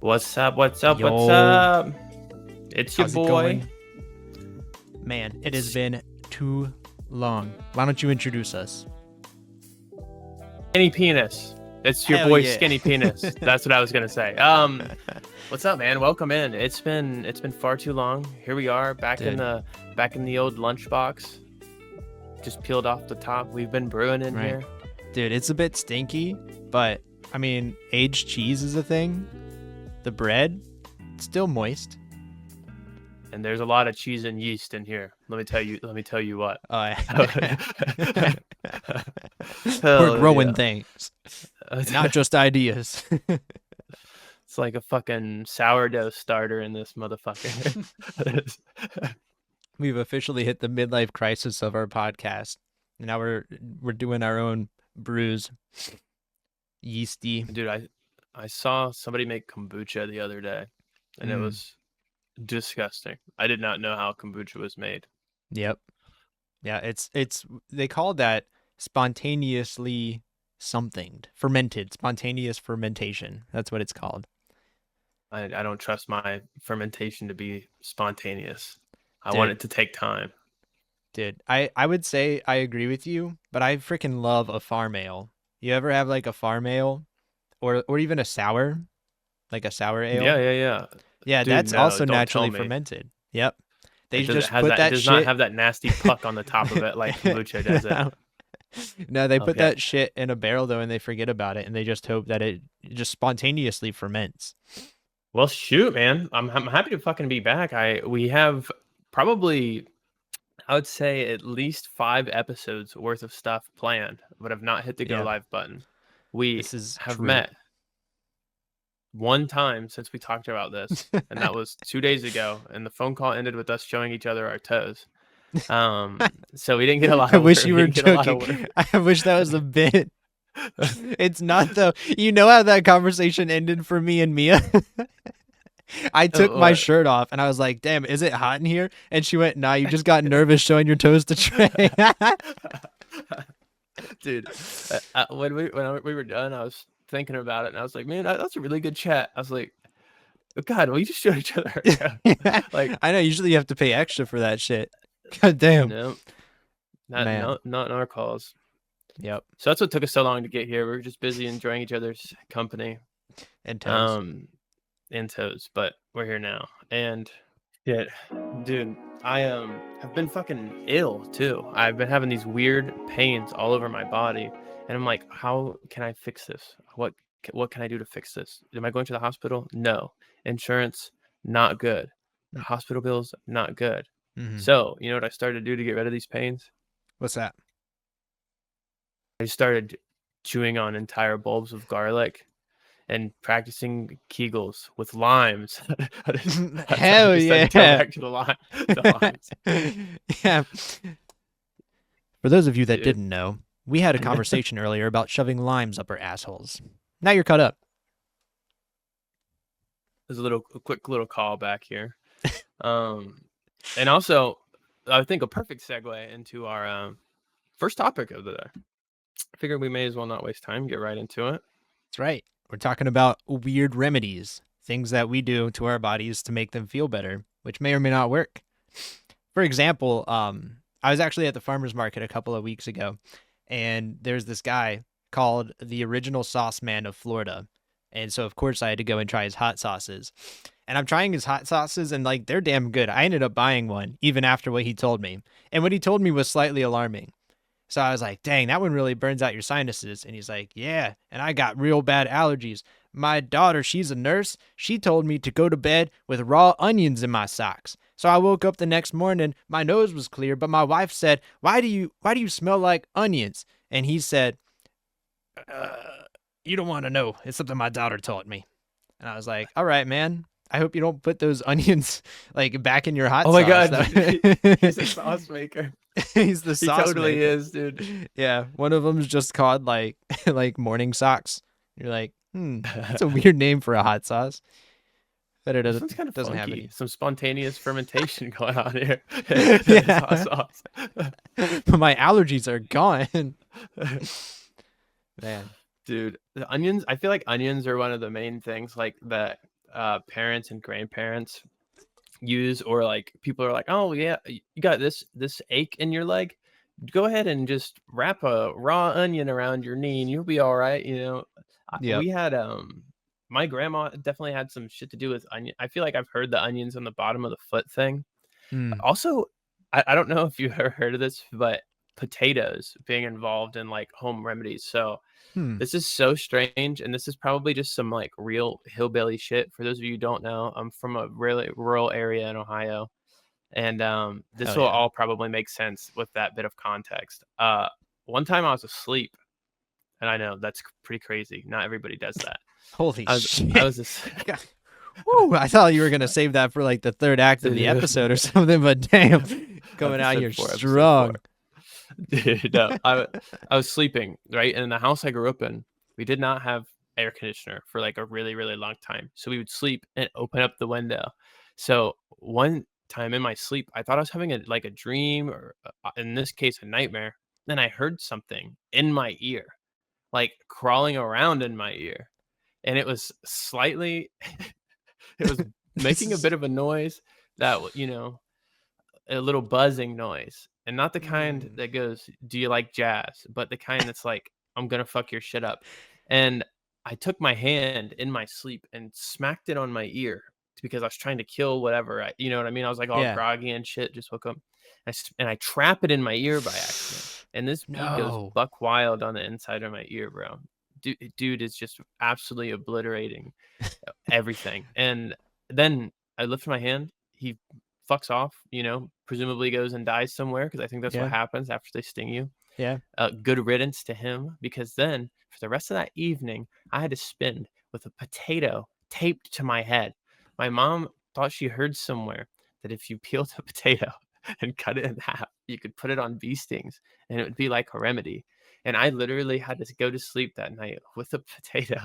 What's up? What's up? What's Yo, up? It's your how's it boy. going? Man, it has been too long. Why don't you introduce us? Skinny Penis. It's your Hell boy yeah. Skinny Penis. That's what I was gonna say. What's up, man? Welcome in. It's been far too long. Here we are, back in the old lunchbox. Just peeled off the top. We've been brewing in here. Dude, it's a bit stinky, but I mean, aged cheese is a thing. The bread, still moist. And there's a lot of cheese and yeast in here. Let me tell you what. We're Hell growing yeah. things, not just ideas. It's like a fucking sourdough starter in this motherfucker. We've officially hit the midlife crisis of our podcast. Now we're doing our own brews. Yeasty. Dude, I saw somebody make kombucha the other day, and it was disgusting. I did not know how kombucha was made. Yep. Yeah, it's they call that spontaneously fermented, spontaneous fermentation. That's what it's called. I don't trust my fermentation to be spontaneous. I Dude. want it to take time. Dude, I would say I agree with you, but I freaking love a farm ale. You ever have like a farm ale or even a sour? Like a sour ale? Yeah. Yeah, Dude, that's no, also don't naturally tell me. fermented. Yep. They It just has put that it does shit. not have that nasty puck on the top of it like kombucha does it. No, they put Okay. that shit in a barrel though, and they forget about it, and they just hope that it just spontaneously ferments. Well, shoot, man. I'm happy to fucking be back. We have probably, I would say, at least 5 episodes worth of stuff planned, but have not hit the go Yeah. live button. We This is have true. met one time since we talked about this, and that was 2 days ago. And the phone call ended with us showing each other our toes. So we didn't get a lot. I of wish work. you We were didn't get a lot of joking. work. I wish that was a bit. It's not though. You know how that conversation ended for me and Mia? I took my What? shirt off and I was like, "Damn, is it hot in here?" And she went, "Nah, you just got nervous showing your toes to Trey." Dude, when we were done, I was thinking about it, and I was like, man, that's a really good chat. I was like, oh, God, we just showed each other our toes. Like, I know. Usually you have to pay extra for that shit. God damn. no, Man. not in our calls. Yep. So that's what took us so long to get here. We were just busy enjoying each other's company, And toes. and toes. But we're here now, and shit, dude, I have been fucking ill too. I've been having these weird pains all over my body, and I'm like, how can I fix this? What can I do to fix this? Am I going to the hospital? No. Insurance, not good. Hospital bills, not good. Mhm. So you know what I started to do to get rid of these pains? What's that? I started chewing on entire bulbs of garlic and practicing Kegels with limes. Hell I started to go back to the limes. Yeah. For those of you that Dude. didn't know, we had a conversation earlier about shoving limes up our assholes. Now you're caught up. There's a quick little call back here. And also, I think a perfect segue into our first topic of the day. I figured we may as well not waste time, get right into it. That's right. We're talking about weird remedies, things that we do to our bodies to make them feel better, which may or may not work. For example, I was actually at the farmer's market a couple of weeks ago, and there's this guy called the Original Sauce Man of Florida. And so, of course, I had to go and try his hot sauces. And I'm trying his hot sauces, and like they're damn good. I ended up buying one even after what he told me. And what he told me was slightly alarming. So I was like, dang, that one really burns out your sinuses. And he's like, yeah, and I got real bad allergies. My daughter, she's a nurse. She told me to go to bed with raw onions in my socks. So I woke up the next morning, my nose was clear, but my wife said, why do you smell like onions? And he said, you don't want to know. It's something my daughter taught me. And I was like, all right, man. I hope you don't put those onions like back in your hot sauce. Oh my God, he's a sauce maker. He's the sauce He totally maker. is, dude. Yeah, one of them is just called like morning socks. You're like, that's a weird name for a hot sauce. But it doesn't Kind of have funky. any. Some spontaneous fermentation going on here. Yeah. Hot sauce. But my allergies are gone. Man. Dude, the onions, I feel like onions are one of the main things like that parents and grandparents use, or like people are like, oh yeah, you got this ache in your leg, go ahead and just wrap a raw onion around your knee and you'll be all right, you know. Yep. We had my grandma definitely had some shit to do with onion. I feel like I've heard the onions on the bottom of the foot thing. Mm. Also, I don't know if you've ever heard of this, but potatoes being involved in like home remedies. So Hmm. this is so strange, and this is probably just some like real hillbilly shit. For those of you who don't know, I'm from a really rural area in Ohio, and this Hell will yeah. all probably make sense with that bit of context. One time I was asleep, and I know that's pretty crazy. Not everybody does that. Holy I was I shit. was just God. Woo, I thought you were gonna save that for like the third act of the episode or something, but damn, coming out here episode four. strong. Dude, no, I was sleeping, right? And in the house I grew up in, we did not have air conditioner for like a really, really long time. So we would sleep and open up the window. So one time in my sleep, I thought I was having a dream, or in this case, a nightmare. Then I heard something in my ear, like crawling around in my ear. And it was slightly, it was This making a is bit of a noise that, a little buzzing noise, and not the kind mm, that goes, "Do you like jazz?" But the kind that's like, "I'm gonna fuck your shit up." And I took my hand in my sleep and smacked it on my ear because I was trying to kill whatever you know what I mean? I was like all yeah. groggy and shit, just woke up. And I trap it in my ear by accident, and this bee goes No. buck wild on the inside of my ear, bro. Dude is just absolutely obliterating everything. And then I lift my hand. He fucks off, presumably goes and dies somewhere, because I think that's what Yeah. happens after they sting you. Yeah. Good riddance to him, because then for the rest of that evening, I had to spend with a potato taped to my head. My mom thought she heard somewhere that if you peeled a potato and cut it in half, you could put it on bee stings and it would be like a remedy. And I literally had to go to sleep that night with a potato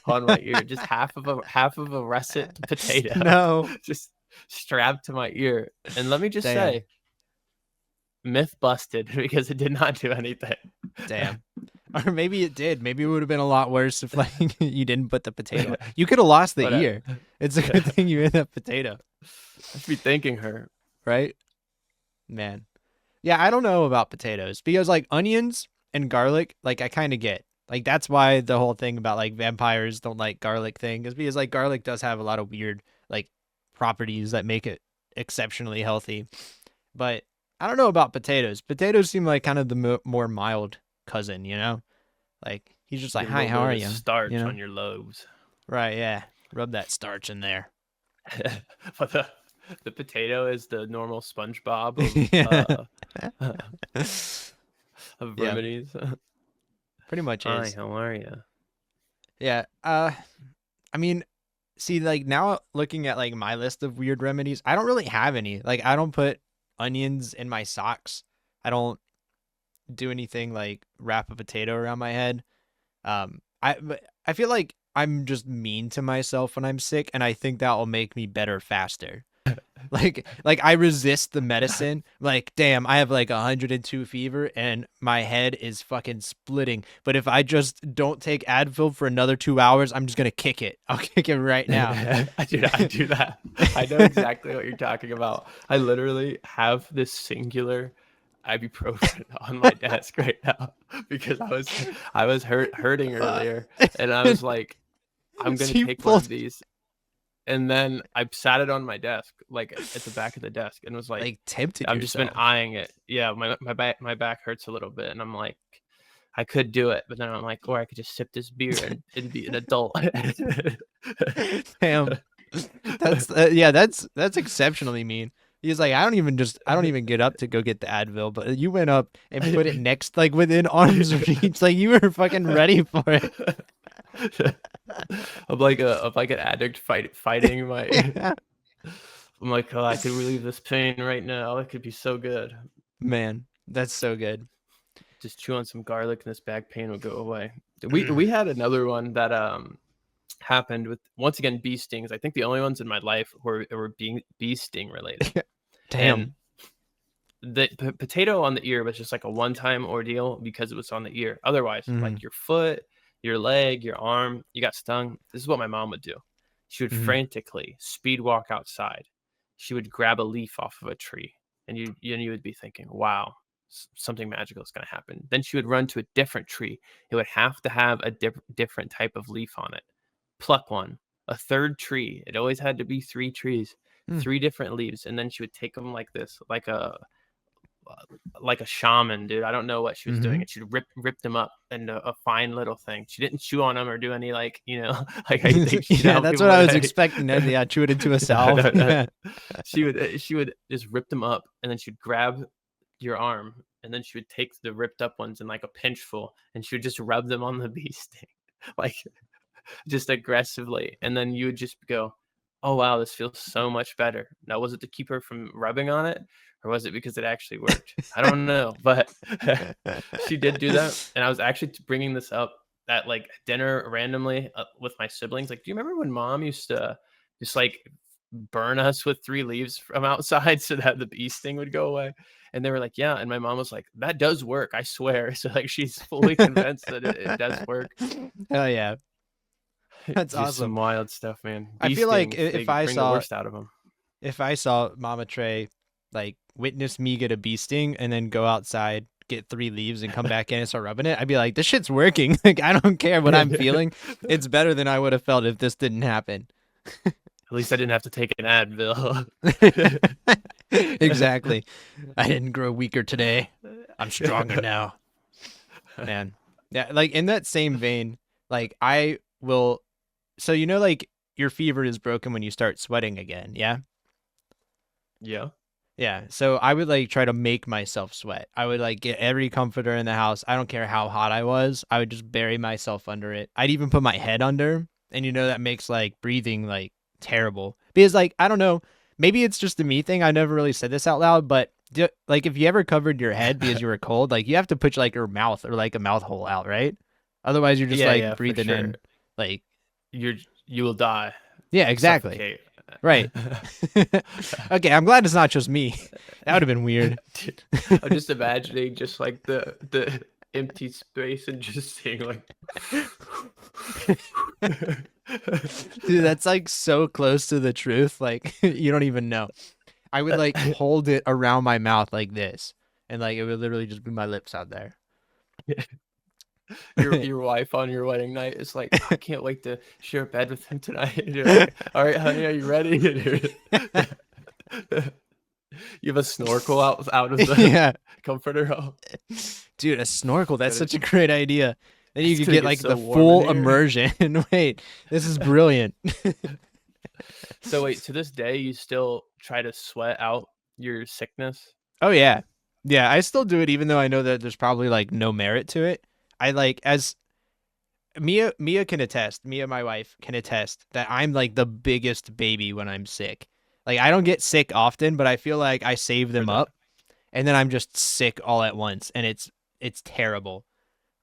on my ear, just half of a russet potato, No. just strapped to my ear. And let me just Damn. say, myth busted, because it did not do anything. Damn. Or maybe it did. Maybe it would have been a lot worse if like you didn't put the potato on. You could have lost the But ear. It's a good thing you had that potato, I should be thanking her. right? Man. Yeah, I don't know about potatoes because like onions and garlic, like I kind of get. Like that's why the whole thing about like vampires don't like garlic thing is because like garlic does have a lot of weird like properties that make it exceptionally healthy. But I don't know about potatoes. Potatoes seem like kind of the more mild cousin, you know? Like he's just like, Get a "Hi, little how bit of are the you?" You starch know? on your lobes. Right, yeah. Rub that starch in there. But the potato is the normal SpongeBob Yeah. of Yeah, remedies. pretty much Hi, is. how are you? Yeah. I mean, see, like now looking at like my list of weird remedies, I don't really have any. Like I don't put onions in my socks. I don't do anything like wrap a potato around my head. But I feel like I'm just mean to myself when I'm sick, and I think that will make me better faster. Like I resist the medicine. Like, damn, I have like 102 fever and my head is fucking splitting. But if I just don't take Advil for another 2 hours, I'm just gonna kick it. I'll kick it right now. I do that. I know exactly what you're talking about. I literally have this singular ibuprofen on my desk right now because I was hurting earlier, and I was like, I'm gonna So you take one of pulled these. And then I sat it on my desk, like at the back of the desk, and was like, like tempted I've just been yourself. eyeing it. Yeah, my back hurts a little bit, and I'm like, I could do it, but then I'm like, or I could just sip this beer and be an adult. Damn. That's yeah, that's exceptionally mean. He's like, I don't even get up to go get the Advil, but you went up and put it next, like within arm's reach, like you were fucking ready for it. I'm like an addict fighting my. Yeah. I'm like, oh, I could relieve this pain right now. It could be so good. Man, that's so good. Just chew on some garlic and this back pain will go away. We had another one that happened with, once again, bee stings. I think the only ones in my life were being bee sting related. And Damn. the potato on the ear was just like a one-time ordeal because it was on the ear. Otherwise, Mhm. like your foot, your leg, your arm, you got stung. This is what my mom would do. She would Mhm. frantically speed walk outside. She would grab a leaf off of a tree, and you would be thinking, "Wow, something magical is going to happen." Then she would run to a different tree. It would have to have a different type of leaf on it. Pluck one, a third tree. It always had to be three trees, Mm. three different leaves, and then she would take them like this, like a shaman, dude. I don't know what she was doing, Mhm. and she'd rip them up into a fine little thing. She didn't chew on them or do any like like how you think Yeah, how that's people what I would. was expecting. Yeah, chew it into a No, salve. no, no. Yeah. She would just rip them up, and then she'd grab your arm, and then she would take the ripped up ones in like a pinchful, and she would just rub them on the bee sting, like just aggressively, and then you would just go, "Oh wow, this feels so much better." Now, was it to keep her from rubbing on it, or was it because it actually worked? I don't know, but she did do that, and I was actually bringing this up at like dinner randomly with my siblings. Like, do you remember when mom used to just like burn us with three leaves from outside so that the bee sting would go away? And they were like, "Yeah," and my mom was like, "That does work, I swear." So like she's fully convinced that it does work. Hell yeah. That's Just awesome. some wild stuff, man. I Bee feel like stings, they bring the worst out of them. if I saw Mama Trey like witness me get a bee sting and then go outside, get three leaves and come back in and start rubbing it, I'd be like, this shit's working. Like I don't care what I'm feeling. It's better than I would have felt if this didn't happen. At least I didn't have to take an Advil. Exactly. I didn't grow weaker today. I'm stronger now. Man. Yeah, like in that same vein, like I will so like your fever is broken when you start sweating again, yeah? Yeah. Yeah, so I would like try to make myself sweat. I would like get every comforter in the house. I don't care how hot I was. I would just bury myself under it. I'd even put my head under, and that makes like breathing like terrible. Because like I don't know, maybe it's just a me thing. I never really said this out loud, but like if you ever covered your head because you were cold, like you have to put like your mouth or like a mouth hole out, right? Otherwise, you're just Yeah, like yeah, for breathing sure. in, like You will die, yeah, exactly. suffocate. Right. Okay, I'm glad it's not just me. That would have been weird. Dude, I'm just imagining just like the empty space and just seeing like Dude, that's like so close to the truth. Like you don't even know. I would like hold it around my mouth like this, and like it would literally just be my lips out there. your wife on your wedding night is like, I can't wait to share a bed with him tonight. And you're like, all right, honey, are you ready? You have a snorkel out of the Yeah, comforter. Oh, dude, a snorkel. That's gonna, such a great idea. Then you it's could gonna get get like so the warm in full here. immersion. Wait, this is brilliant. So wait, to this day, you still try to sweat out your sickness? Oh yeah. Yeah, I still do it even though I know that there's probably like no merit to it. I like as Mia can attest, Mia my wife can attest that I'm like the biggest baby when I'm sick. Like I don't get sick often, but I feel like I save For them the up and then I'm just sick all at once and it's terrible.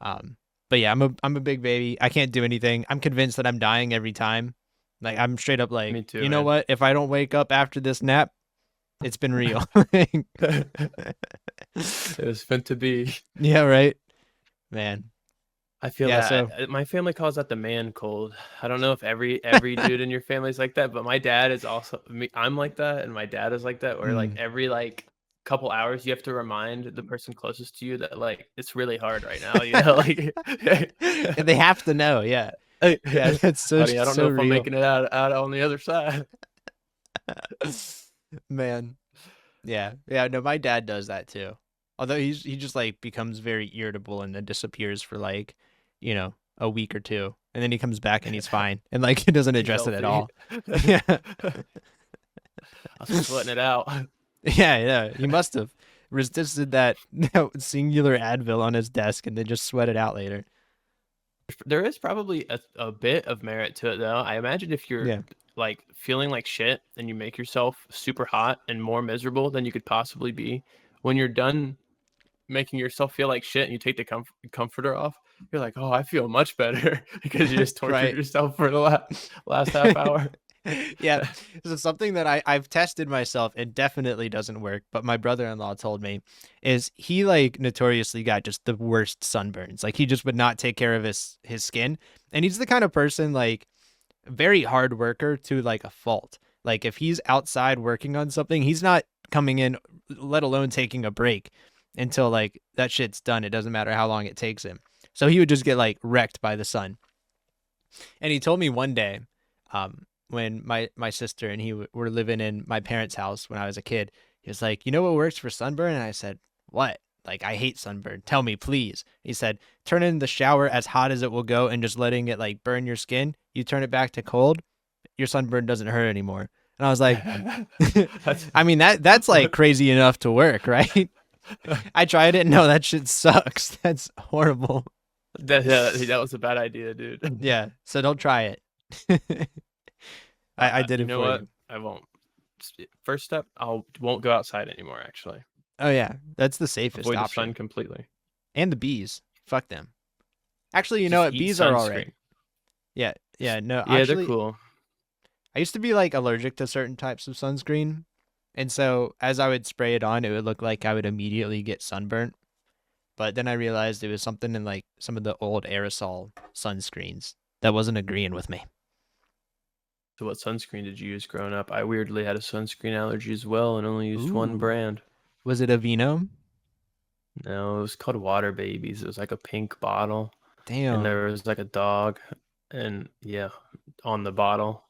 Um but yeah, I'm a big baby. I can't do anything. I'm convinced that I'm dying every time. Like I'm straight up like, Me too, you know man. what? If I don't wake up after this nap, it's been real. It was meant to be. Yeah, right. Man. I feel Yeah, that so my family calls that the man cold. I don't know if every dude in your family is like that, but my dad is also me. I'm like that, and my dad is like that. Where like mm, every like couple hours, you have to remind the person closest to you that like it's really hard right now. You know, like they have to know, yeah. Yeah, that's so honey, I don't know so if I'm real. making it out on the other side. Man. Yeah. Yeah, no, my dad does that too. Although he just like becomes very irritable and then disappears for like, a week or two. And then he comes back and he's fine. And like he doesn't He's address it at healthy. all. Yeah. I was sweating it out. Yeah, yeah. He must have resisted that singular Advil on his desk and then just sweat it out later. There is probably a bit of merit to it, though. I imagine if you're Yeah. like feeling like shit and you make yourself super hot and more miserable than you could possibly be, when you're done making yourself feel like shit and you take the comforter off, you're like, oh, I feel much better because you just tortured Right. yourself for the last half hour. Yeah. So something that I've tested myself and definitely doesn't work, but my brother-in-law told me is he like notoriously got just the worst sunburns. Like he just would not take care of his skin. And he's the kind of person like very hard worker to like a fault. Like if he's outside working on something, he's not coming in, let alone taking a break until like that shit's done. It doesn't matter how long it takes him. So he would just get like wrecked by the sun. And he told me one day, when my sister and he were living in my parents' house when I was a kid, he was like, "You know what works for sunburn?" And I said, "What?" Like, I hate sunburn. Tell me, please. He said, "Turn in the shower as hot as it will go and just letting it like burn your skin. You turn it back to cold, your sunburn doesn't hurt anymore." And I was like, That's I mean that's like crazy enough to work, right? I tried it. No, that shit sucks. That's horrible. that was a bad idea, dude. Yeah, so don't try it. I did You it know for what? you. I won't. First step, won't go outside anymore. Actually, Oh yeah, that's the safest avoid the sun option. completely. And the bees, fuck them. Actually, you know Just what? eat Bees are all right. sunscreen. Yeah, yeah. No, Yeah, they're actually, cool. I used to be like allergic to certain types of sunscreen, and so as I would spray it on, it would look like I would immediately get sunburnt. But then I realized it was something in like some of the old aerosol sunscreens that wasn't agreeing with me. So, what sunscreen did you use growing up? I weirdly had a sunscreen allergy as well, and only used one Ooh, brand. was it a Vino? No, it was called Water Babies. It was like a pink bottle, and Damn. there was like a dog, and yeah, on the bottle,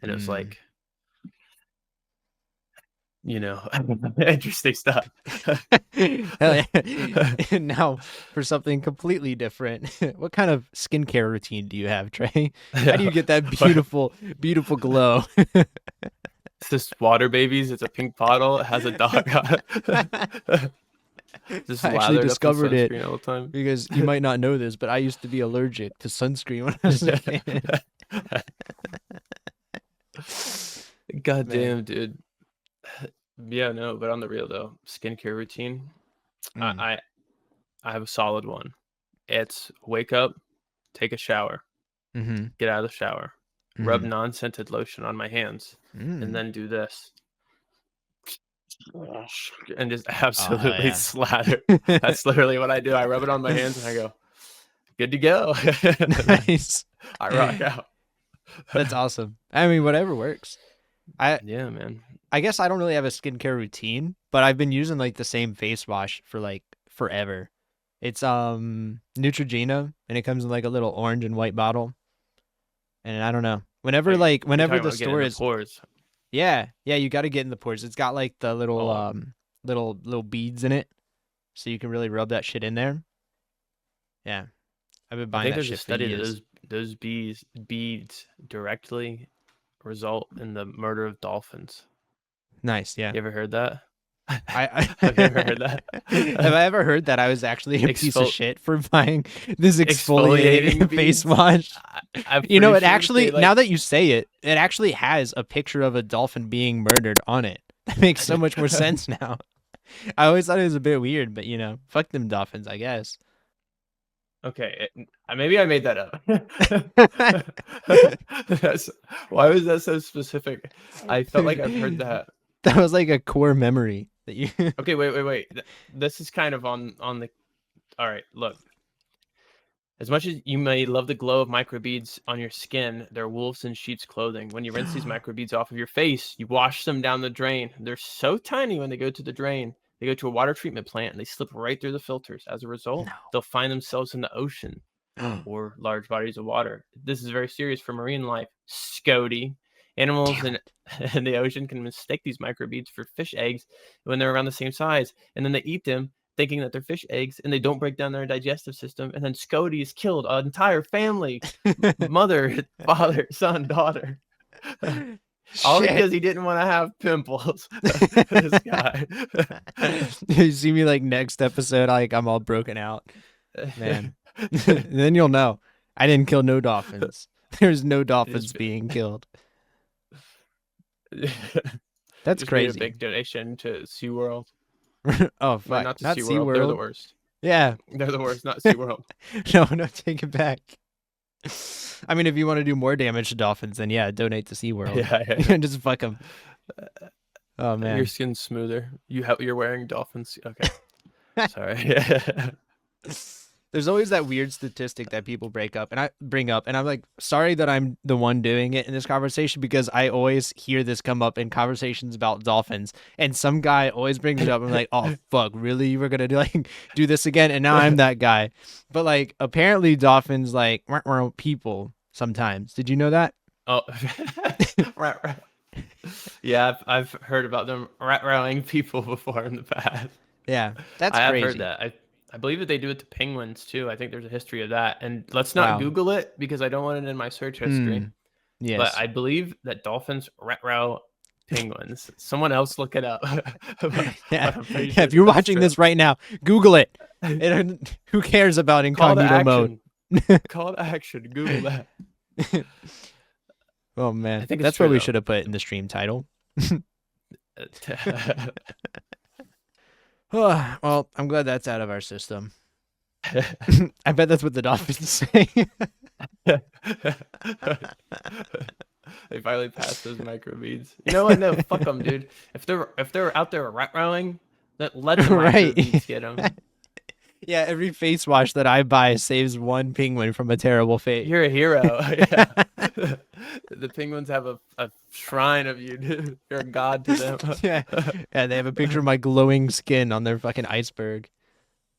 and it was Mm. like, interesting stuff. Hell yeah. Now, for something completely different, what kind of skincare routine do you have, Trey? How do Yeah. you get that beautiful, beautiful glow? It's just Water Babies. It's a pink bottle. It has a dog on it. Just I actually lathered up in discovered it sunscreen all the time. because you might not know this, but I used to be allergic to sunscreen when I was a kid. God Man. damn, dude. Yeah, no, but on the real though, skincare routine. I Mm. I, I have a solid one. It's wake up, take a shower, Mm-hmm. get out of the shower, rub Mm-hmm. non-scented lotion on my hands, and Mm. then do this. And just Oh, hell absolutely yeah. slather. That's literally what I do. I rub it on my hands and I go, good to go. And then Nice. I rock out. That's awesome. I mean, whatever works. I Yeah, man. I guess I don't really have a skincare routine, but I've been using like the same face wash for like forever. It's Neutrogena, and it comes in like a little orange and white bottle. And I don't know. Oh, you're Whenever talking the about getting in store the is, pores. yeah, you got to get in the pores. It's got like the little Oh, little beads in it, so you can really rub that shit in there. Yeah, I've been I buying think that there's a shit for study that years. those beads directly result in the murder of dolphins. Nice, yeah. You ever heard that? I Have you ever heard that? have I ever heard that I was actually a piece of Exfol shit for buying this exfoliating exfoliating face beads. wash? I'm You know, pretty it sure that they actually, now like. that you say it, it actually has a picture of a dolphin being murdered on it. That makes so much more sense now. I always thought it was a bit weird, but fuck them dolphins, I guess. Okay, maybe I made that up. That's, why was that so specific? I felt like I've heard that. That was like a core memory that you. Okay, wait. This is kind of on the. All right, look. As much as you may love the glow of microbeads on your skin, they're wolves in sheep's clothing. When you rinse these microbeads off of your face, you wash them down the drain. They're so tiny when they go to the drain. They go to a water treatment plant and they slip right through the filters. As a result, they'll find themselves in the ocean No. or large bodies of water. This is very serious for marine life. Scody. Animals Damn it. in the ocean can mistake these microbeads for fish eggs when they're around the same size, and then they eat them thinking that they're fish eggs, and they don't break down their digestive system, and then Scody is killed an entire family, mother, father, son, daughter. All Shit. because he didn't want to have pimples. This guy. You see me like next episode, like I'm all broken out. Man. Then you'll know. I didn't kill no dolphins. There's no dolphins Just, being killed. That's just made a crazy. big donation to SeaWorld. Oh Well, fuck. not to Not SeaWorld. They're the SeaWorld. worst. Yeah. They're the worst, not SeaWorld. No, take it back. I mean, if you want to do more damage to dolphins, then yeah, donate to SeaWorld. Yeah. Just fuck them. Oh Your man. skin's smoother. You're wearing dolphins. Okay. Sorry. There's always that weird statistic that people bring up, and I'm like, sorry that I'm the one doing it in this conversation because I always hear this come up in conversations about dolphins, and some guy always brings it up. I'm like, oh fuck, really? You were gonna do this again? And now I'm that guy. But like, apparently dolphins like people sometimes. Did you know that? Oh, right. Yeah, I've heard about them rat-rowing people before in the past. Yeah, that's I have crazy. heard that. I believe that they do it to penguins too. I think there's a history of that. And let's not Wow. Google it because I don't want it in my search history. But Yes. I believe that dolphins rat-row penguins. Someone else look it up. but Yeah. I'm pretty Yeah. sure If you're that's watching true. this right now, Google it. Who cares about Call to incognito mode? action. Call to action. Google that. Oh I man, think it's that's what true we though. should have put in the stream title. Well, I'm glad that's out of our system. I bet that's what the Dolphins say. They finally passed those microbeads. You know what? No, fuck them, dude. If they're out there rat rowing, let the Right. microbeads get them. Yeah, every face wash that I buy saves one penguin from a terrible fate. You're a hero. Yeah. The penguins have a shrine of you, dude. You're a god to them. Yeah. Yeah, they have a picture of my glowing skin on their fucking iceberg.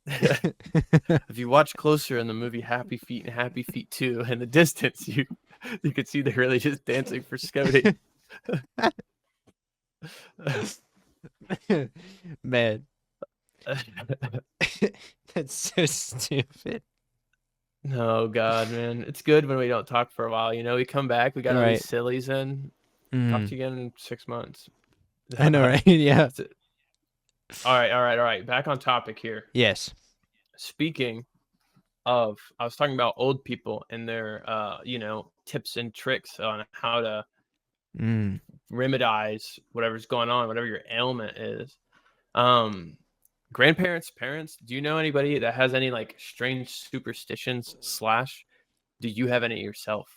If you watch closer in the movie Happy Feet and Happy Feet 2, in the distance, you could see they're really just dancing for Scody. Man. That's so stupid. Oh God, man. It's good when we don't talk for a while. You know, we come back, we got all Right. these sillies in. Talk to you again in 6 months. I know, right? Yeah. All right. Back on topic here. Yes. Speaking of, I was talking about old people and their, tips and tricks on how to remedize whatever's going on, whatever your ailment is. Grandparents, parents, do you know anybody that has any like strange superstitions / do you have any yourself?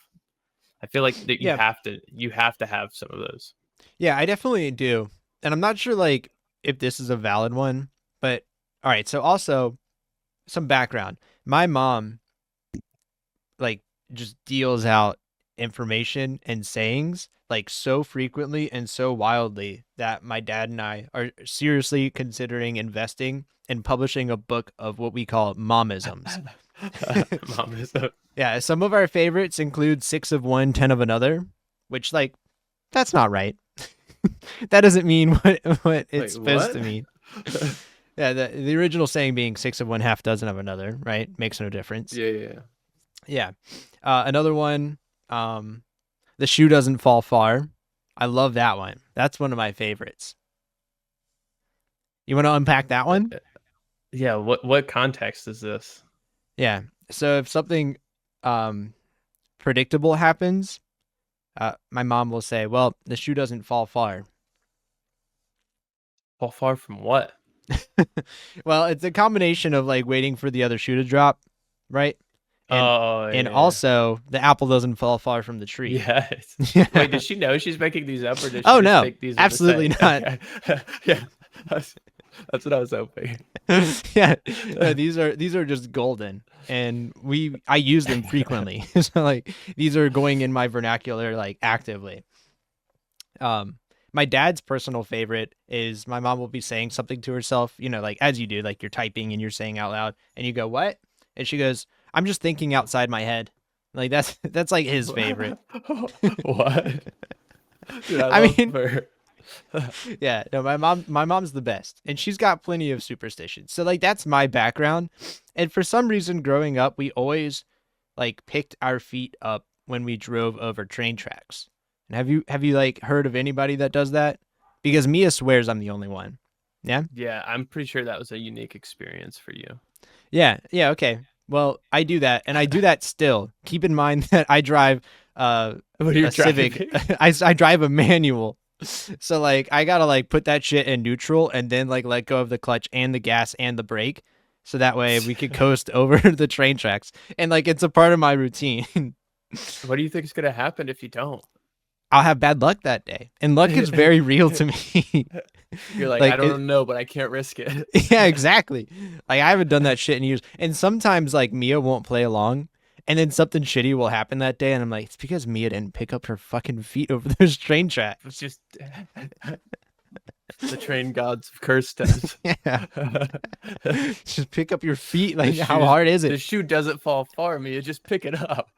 I feel like that you have to have some of those. Yeah, I definitely do. And I'm not sure like if this is a valid one, but all right, so also some background. My mom like just deals out information and sayings like so frequently and so wildly that my dad and I are seriously considering investing and publishing a book of what we call momisms. Momism. Yeah, some of our favorites include 6 of one, 10 of another, which like that's not right. That doesn't mean what it's supposed to mean. Yeah, the original saying being 6 of one, half dozen of another, right? Makes no difference. Yeah. Another one, the shoe doesn't fall far. I love that one. That's one of my favorites. You want to unpack that one? Yeah. What context is this? Yeah. So if something predictable happens, my mom will say, well, the shoe doesn't fall far. Fall far from what? Well, it's a combination of like waiting for the other shoe to drop, right? And also the apple doesn't fall far from the tree. Yes. Wait, does she know she's making these up, or does she Oh just no, think these absolutely not. Okay. Yeah, that's what I was hoping. Yeah, these are just golden, and I use them frequently. So like these are going in my vernacular like actively. My dad's personal favorite is my mom will be saying something to herself, you know, like as you do, like you're typing and you're saying out loud, and you go, "What?" And she goes, "I'm just thinking outside my head." Like that's like his favorite. What? Dude, I mean, her. Yeah, no, my mom's the best, and she's got plenty of superstitions. So like that's my background, and for some reason, growing up, we always like picked our feet up when we drove over train tracks. And have you like heard of anybody that does that? Because Mia swears I'm the only one. Yeah. Yeah, I'm pretty sure that was a unique experience for you. Yeah. Okay. Well, I do that, and I do that still. Keep in mind that I drive What are you a Civic. I drive a manual. So like I gotta like put that shit in neutral and then like let go of the clutch and the gas and the brake, so that way we could coast over the train tracks. And like it's a part of my routine. What do you think is gonna happen if you don't? I'll have bad luck that day, and luck is very real to me. You're like, I Like it, don't know, but I can't risk it. yeah, exactly. Like I haven't done that shit in years. And sometimes like Mia won't play along, and then something shitty will happen that day, and I'm like, it's because Mia didn't pick up her fucking feet over those train It's tracks. just the train gods have cursed us. Yeah, just pick up your feet. The Like, how shoes, hard is the it? shoe doesn't fall far, me. You just pick it up.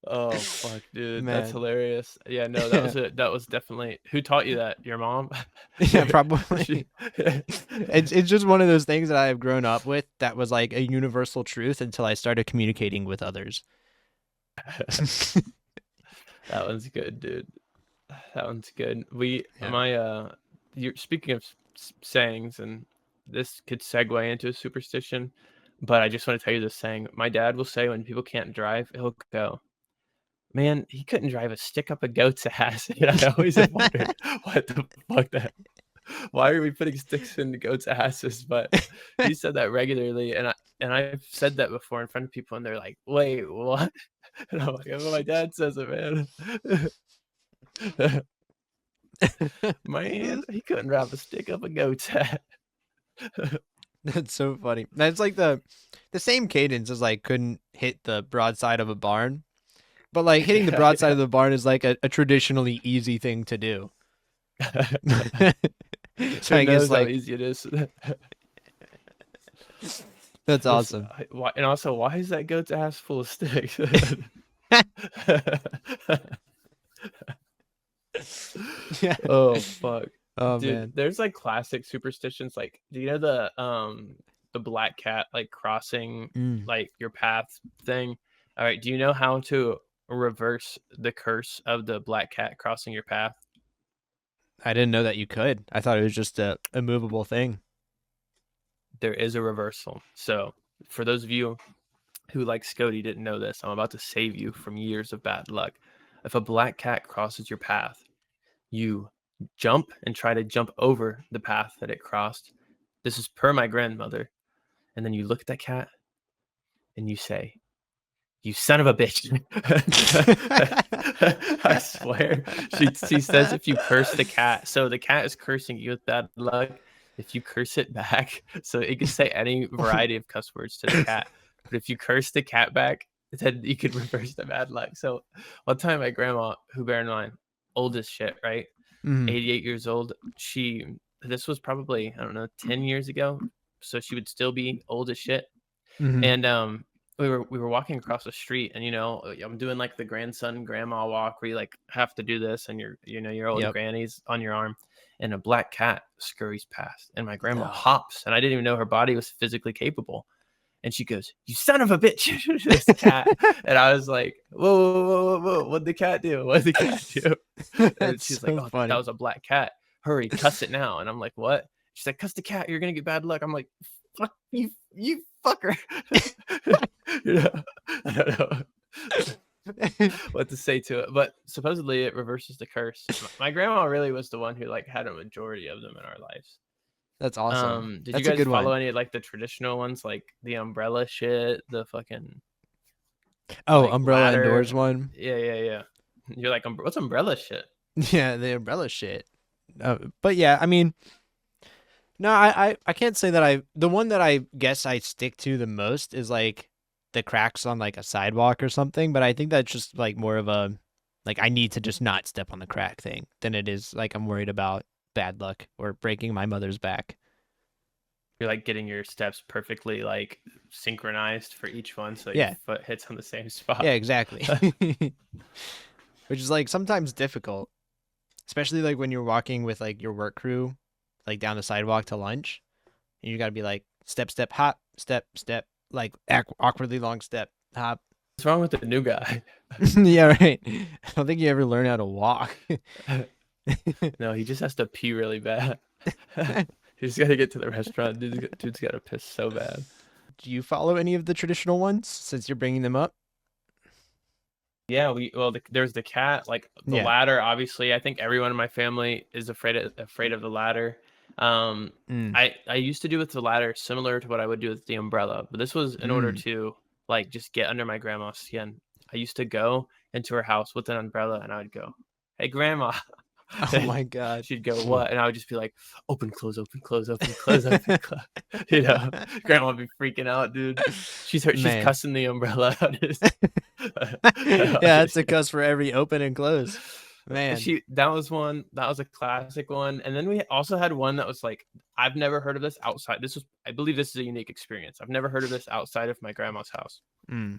Oh fuck, dude, that's Man, hilarious. Yeah, no, yeah, that was definitely who taught you that? Your mom? yeah, probably. She, It's just one of those things that I have grown up with that was like a universal truth until I started communicating with others. that one's good, dude. That one's good. Yeah. You're speaking of sayings, and this could segue into a superstition, but I just want to tell you this saying. My dad will say when people can't drive, he'll go, "Man, he couldn't drive a stick up a goat's ass." And I always have wondered what the fuck that. Why are we putting sticks in the goats' asses? But he said that regularly, and I've said that before in front of people, and they're like, "Wait, what?" And I'm like, "Oh, my dad says it, man." Man, he couldn't drive a stick up a goat's ass. That's so funny. That's like the same cadence as like couldn't hit the broadside of a barn, but like hitting the Yeah, broadside yeah. of the barn is like a traditionally easy thing to do. So Who I guess knows how like easy it is? that's awesome. Why, and also, why is that goat's ass full of sticks? Yeah. Oh fuck. Oh Dude, man. there's like classic superstitions. Like, do you know the black cat like crossing Mm. like your path thing? All right, do you know how to reverse the curse of the black cat crossing your path? I didn't know that you could. I thought it was just a immovable thing. There is a reversal. So, for those of you who, like Scody, didn't know this, I'm about to save you from years of bad luck. If a black cat crosses your path, you jump and try to jump over the path that it crossed. This is per my grandmother. And then you look at that cat and you say, "You son of a bitch." I swear. She says if you curse the cat, so the cat is cursing you with bad luck. If you curse it back, so it can say any variety of cuss words to the cat. But if you curse the cat back, then you could reverse the bad luck. So one time my grandma, who bear in mind, old as shit, right? Mhm. 88 years old. This was probably, I don't know, 10 years ago. So she would still be old as shit. Mhm. And we were walking across the street, and I'm doing like the grandson grandma walk where you like have to do this, and your old Yep. granny's on your arm, and a black cat scurries past, and my grandma Ugh. hops, and I didn't even know her body was physically capable. And she goes, "You son of a bitch!" This cat, and I was like, "Whoa, whoa, whoa, whoa, whoa! What'd the cat do? What'd the cat do?" And That's she's like, so "Oh, that funny. was a black cat. Hurry, cuss it now." And I'm like, "What?" She's like, "Cuss the cat. You're gonna get bad luck." I'm like, "Fuck you fucker." you know, I don't know what to say to it, but supposedly it reverses the curse. My grandma really was the one who like had a majority of them in our lives. That's awesome. Did you That's a guys good follow one. any of like the traditional ones, like the umbrella shit, the fucking Oh, like umbrella indoors ladder? one. Yeah, yeah, yeah. You're like, what's umbrella shit? Yeah, the umbrella shit. But yeah, I mean, no, I can't say that the one that I guess I stick to the most is like the cracks on like a sidewalk or something, but I think that's just like more of a like I need to just not step on the crack thing than it is like I'm worried about bad luck or breaking my mother's back. You're like getting your steps perfectly like synchronized for each one, so your Yeah. foot hits on the same Yeah, spot. exactly. Which is like sometimes difficult, especially like when you're walking with like your work crew like down the sidewalk to lunch. And you got to be like step step hop, step step, like awkwardly long step hop. What's wrong with the new guy? Yeah, right. I don't think you ever learn how to walk. No, he just has to pee really bad. He's got to get to the restaurant. Dude's got to piss so bad. Do you follow any of the traditional ones since you're bringing them up? Yeah, there's the cat, like the Yeah. ladder. Obviously, I think everyone in my family is afraid of the ladder. Um, Mm. I used to do with the ladder similar to what I would do with the umbrella, but this was in order Mm. to like just get under my grandma's skin. I used to go into her house with an umbrella, and I would go, hey, grandma. Oh my God. She'd go, what? And I would just be like, open, close, open, close, open, close, open, close. You know, grandma would be freaking out, dude. She's Man. cussing the umbrella out. Yeah, that's a cuss for every open and close. Man. That was a classic one. And then we also had one that was like, I've never heard of this outside. I believe this is a unique experience. I've never heard of this outside of my grandma's house.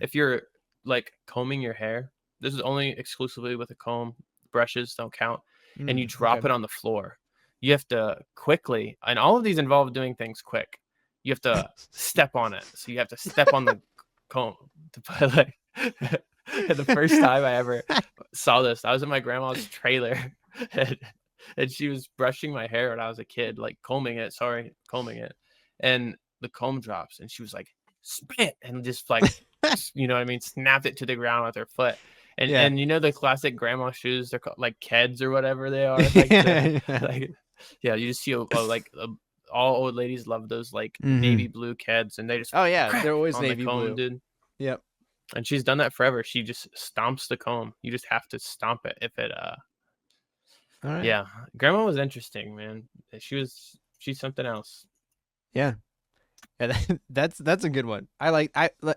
If you're like combing your hair, this is only exclusively with a comb. Brushes don't count. And you drop it on the floor. You have to quickly, and all of these involve doing things quick. You have to step on it. So you have to step on the comb to put like. The first time I ever saw this, I was in my grandma's trailer, and she was brushing my hair when I was a kid, like combing it, and the comb drops, and she was like, spit, and just like, you know what I mean, snapped it to the ground with her foot. And you know the classic grandma shoes, they're called like Keds or whatever they are. Like, you just see all old ladies love those like navy blue Keds, and they just they're always navy blue, dude. Yep. And she's done that forever. She just stomps the comb. You just have to stomp it if it All right. Yeah. Grandma was interesting, man. She's something else. Yeah. That's a good one. I'm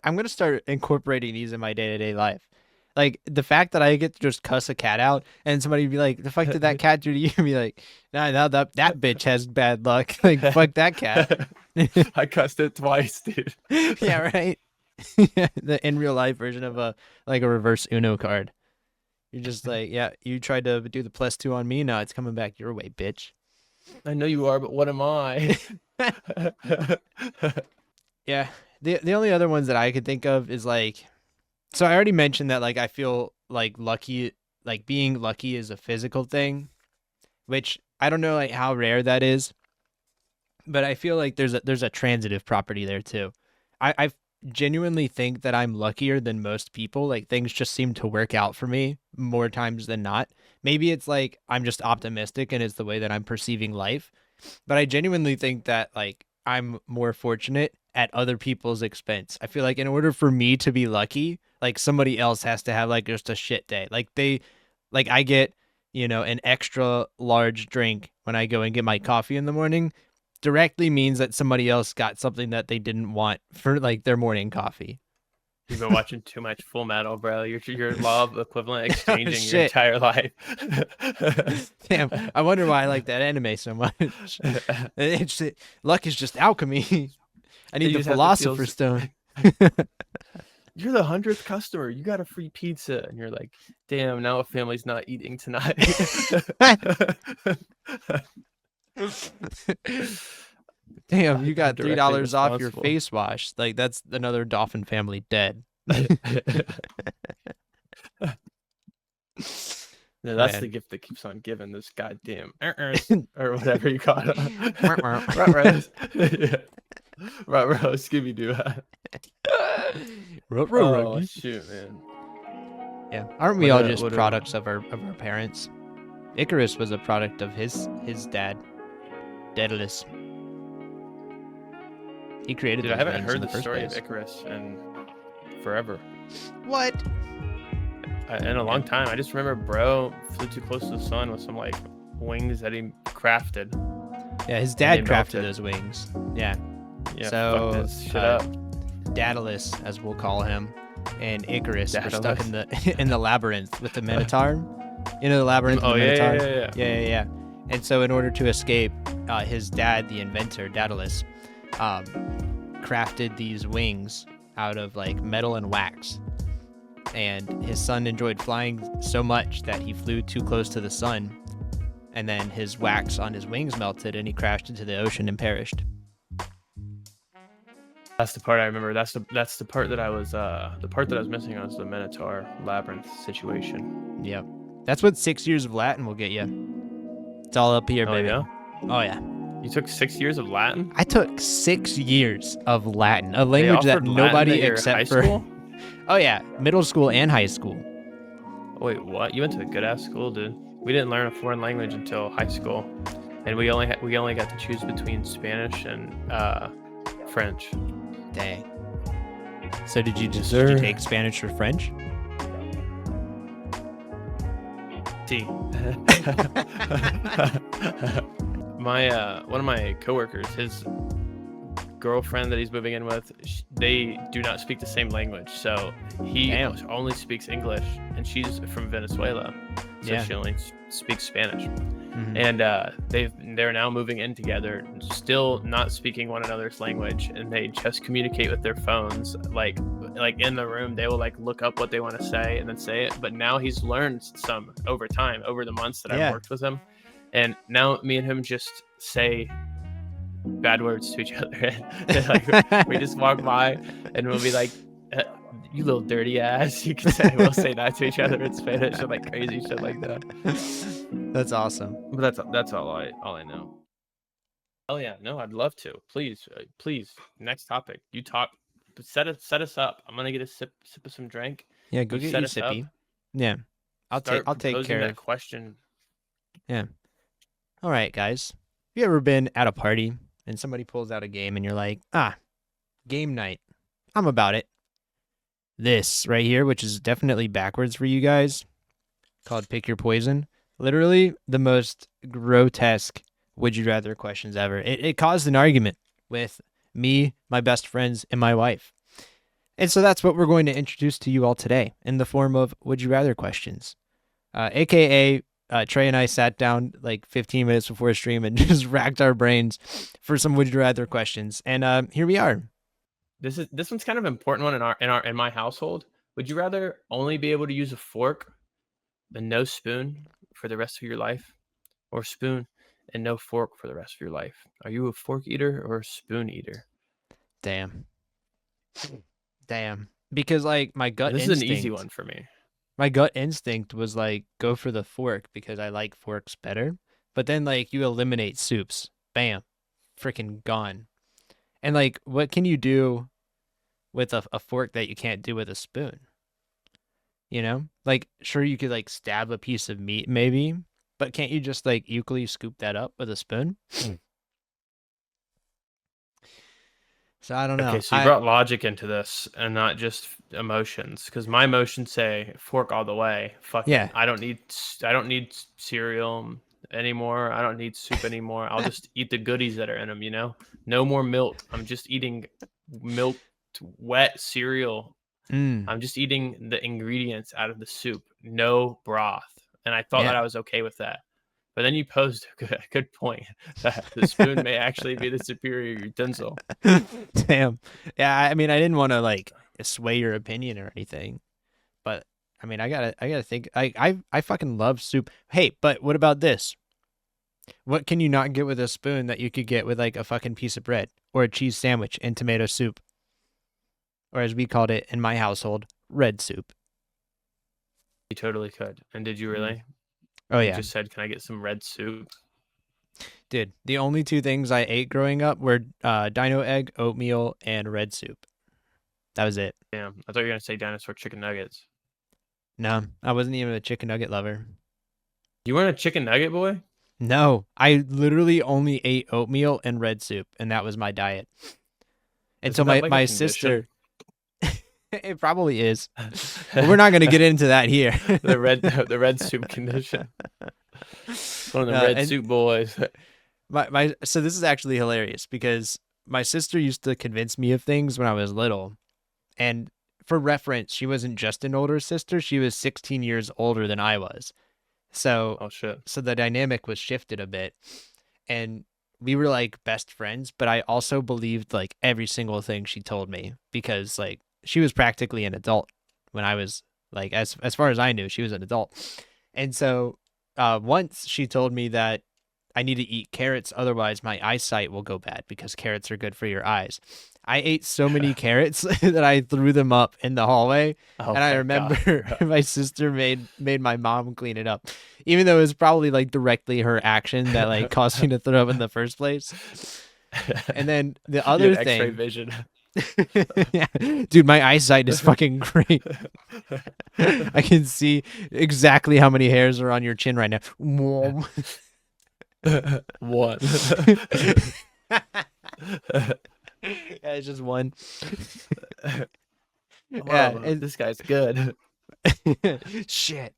gonna start incorporating these in my day-to-day life. Like the fact that I get to just cuss a cat out and somebody would be like, the fuck did that cat do to you? And be like, nah, that bitch has bad luck. Like, fuck that cat. I cussed it twice, dude. Yeah, right. The in real life version of a reverse Uno card. You're just like, yeah, you tried to do the +2 on me. Now it's coming back your way, bitch. I know you are, but what am I? Yeah. The only other ones that I could think of is like, so I already mentioned that like I feel like lucky, like being lucky is a physical thing, which I don't know like how rare that is, but I feel like there's a transitive property there too. I genuinely think that I'm luckier than most people. Like things just seem to work out for me more times than not. Maybe it's like I'm just optimistic and it's the way that I'm perceiving life, but I genuinely think that like I'm more fortunate at other people's expense. I feel like in order for me to be lucky, like somebody else has to have like just a shit day. Like I get, an extra large drink when I go and get my coffee in the morning directly means that somebody else got something that they didn't want for like their morning coffee. You've been watching too much Full Metal, bro. Your law of equivalent exchanging your entire life. Damn, I wonder why I like that anime so much. Luck is just alchemy. I need the Philosopher's Stone. You're the 100th customer. You got a free pizza. And you're like, damn, now a family's not eating tonight. Damn, you got $3 off your face wash. Like that's another Dolphin family dead. No, that's the gift that keeps on giving. This goddamn or whatever you call it. Ruh-roh, Scooby-Doo. Oh shoot, man. Yeah, aren't we all just products of our parents? Icarus was a product of his dad, Daedalus. He created. Dude, I haven't heard the story of Icarus in forever. What? In a long time. I just remember bro flew too close to the sun with some like wings that he crafted. Yeah, his dad crafted those wings. Yeah. Yeah. So fuck this shit up. Daedalus, as we'll call him, and Icarus were stuck in the labyrinth with the Minotaur. You know the labyrinth. Oh, the Minotaur? Yeah. And so, in order to escape, his dad, the inventor Daedalus, crafted these wings out of like metal and wax. And his son enjoyed flying so much that he flew too close to the sun, and then his wax on his wings melted, and he crashed into the ocean and perished. That's the part I remember. That's the part that I was missing was the Minotaur labyrinth situation. Yep. That's what 6 years of Latin will get you. It's all up here, baby. Yeah? Oh yeah. You took 6 years of Latin? I took 6 years of Latin, a language that nobody except for school? Oh yeah, middle school and high school. Wait, what? You went to a good ass school, dude. We didn't learn a foreign language until high school, and we only got to choose between Spanish and French. Dang. So did you take Spanish or French? T. My one of my coworkers, his girlfriend that he's moving in with, they do not speak the same language, so he only speaks English, and she's from Venezuela, so she only speaks Spanish. And they're now moving in together, still not speaking one another's language, and they just communicate with their phones. Like in the room, they will like look up what they want to say and then say it. But now he's learned some over time, over the months that I've worked with him, and now me and him just say bad words to each other. Like, we just walk by and we'll be like, you little dirty ass. You can say, we'll say that to each other in Spanish, or like crazy shit like that. That's awesome. But that's all I know. Oh yeah, no, I'd love to. Please, next topic. You talk. Set us up. I'm gonna get a sip of some drink. Yeah, go get your sippy. Yeah, I'll take care of that question. Yeah. All right, guys. Have you ever been at a party and somebody pulls out a game and you're like, game night. I'm about it. This right here, which is definitely backwards for you guys, called Pick Your Poison. Literally the most grotesque would you rather questions ever. It caused an argument with me, my best friends, and my wife. And so that's what we're going to introduce to you all today in the form of would you rather questions. AKA Trey and I sat down like 15 minutes before stream and just racked our brains for some would you rather questions. And here we are. This one's kind of an important one in my household. Would you rather only be able to use a fork and no spoon for the rest of your life, or spoon and no fork for the rest of your life? Are you a fork eater or a spoon eater? Damn. Because like my gut instinct. This is an easy one for me. My gut instinct was like go for the fork because I like forks better. But then like you eliminate soups. Bam. Freaking gone. And like what can you do with a fork that you can't do with a spoon? You know? Like sure you could like stab a piece of meat maybe, but can't you just like equally scoop that up with a spoon? So I don't know. Okay, so you brought logic into this and not just emotions, because my emotions say fork all the way. Fucking, yeah. I don't need cereal anymore. I don't need soup anymore. I'll just eat the goodies that are in them. You know, no more milk. I'm just eating milk, wet cereal. I'm just eating the ingredients out of the soup. No broth, and I thought that I was okay with that. But then you posed a good point that the spoon may actually be the superior utensil. Damn. Yeah, I mean, I didn't want to like sway your opinion or anything, but I mean, I gotta think. I fucking love soup. Hey, but what about this? What can you not get with a spoon that you could get with like a fucking piece of bread or a cheese sandwich and tomato soup, or as we called it in my household, red soup? You totally could. And did you really? Oh yeah. You just said, "Can I get some red soup?" Dude, the only two things I ate growing up were dino egg, oatmeal, and red soup. That was it. Damn, I thought you were gonna say dinosaur chicken nuggets. No, I wasn't even a chicken nugget lover. You weren't a chicken nugget boy? No, I literally only ate oatmeal and red soup, and that was my diet. Until my sister. It probably is. But we're not going to get into that here. the red soup condition. One of the red soup boys. So this is actually hilarious because my sister used to convince me of things when I was little. And for reference, she wasn't just an older sister. She was 16 years older than I was. So, oh shit. So the dynamic was shifted a bit. And we were like best friends, but I also believed like every single thing she told me because like she was practically an adult when I was like, as far as I knew, she was an adult. And so once she told me that I need to eat carrots, otherwise my eyesight will go bad because carrots are good for your eyes. I ate so many carrots that I threw them up in the hallway. And I remember my sister made my mom clean it up, even though it was probably like directly her action that like caused me to throw up in the first place. And then the other thing, X-ray vision. Yeah. Dude, my eyesight is fucking great. I can see exactly how many hairs are on your chin right now. One. Yeah, it's just one. Yeah, this guy's good. Shit.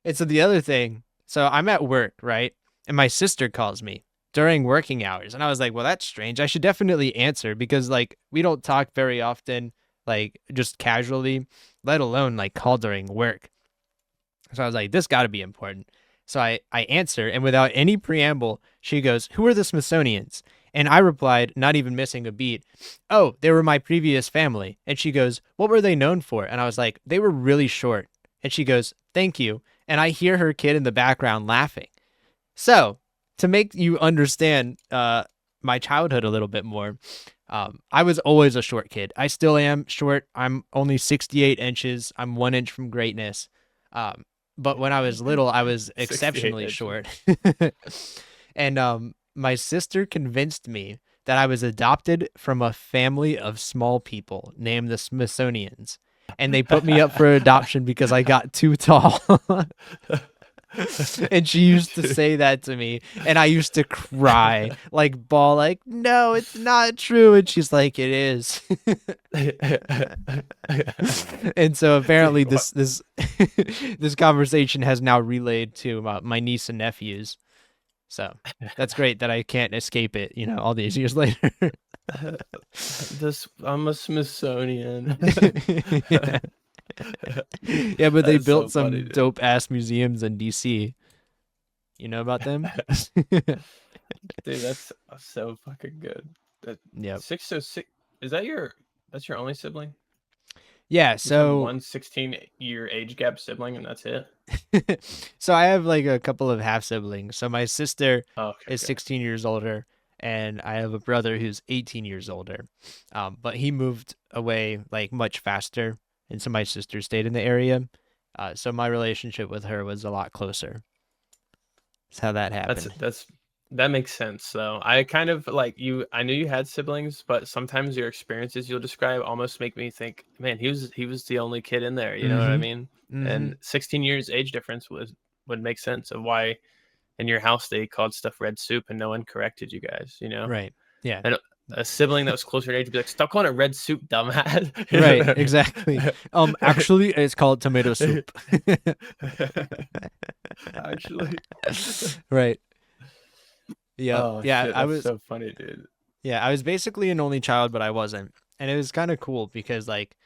And so the other thing, so I'm at work, right? And my sister calls me during working hours. And I was like, well, that's strange. I should definitely answer because like we don't talk very often, like just casually, let alone like call during work. So I was like, this got to be important. So I answer, and without any preamble, she goes, "Who are the Smithsonians?" And I replied, not even missing a beat, "Oh, they were my previous family." And she goes, "What were they known for?" And I was like, "They were really short." And she goes, "Thank you." And I hear her kid in the background laughing. So, to make you understand my childhood a little bit more, I was always a short kid. I still am short. I'm only 68 inches. I'm 1 inch from greatness. Um, but when I was little, I was 68 exceptionally inches. short. And my sister convinced me that I was adopted from a family of small people named the Smithsonians. And they put me up for adoption because I got too tall. And she used to Dude. say that to me, and I used to cry, like bawl, like, no, it's not true. And she's like, it is. And so apparently Dude, this conversation has now relayed to my niece and nephews. So that's great that I can't escape it, all these years later. this I'm a Smithsonian. Yeah. Yeah, but they That's so built funny, some dude. dope ass museums in DC. You know about them? Dude, that's so fucking good. That Yep. 606, is that that's your only sibling? Yeah, You just have so one 16-year age gap sibling and that's it? so I have like a couple of half siblings. So my sister Oh, okay, is okay. 16 years older, and I have a brother who's 18 years older. But he moved away like much faster, and so my sister stayed in the area. So my relationship with her was a lot closer. That's how that That's happened. that's that makes sense though. I kind of like you I knew you had siblings, but sometimes your experiences you'll describe almost make me think, man, he was the only kid in there, you know what I Mm-hmm. mean? Mm-hmm. And 16 years age difference would make sense of why in your house they called stuff red soup and no one corrected you guys, you know? Right. Yeah. And a sibling that was closer in age would be like, "Stop calling it red soup, dumbass." You know Right. what I Exactly. mean? Actually, it's called tomato soup. Actually. Right. Yep. Oh Yeah. shit, I that's was. so funny, dude. Yeah. I was basically an only child, but I wasn't, and it was kind of cool because like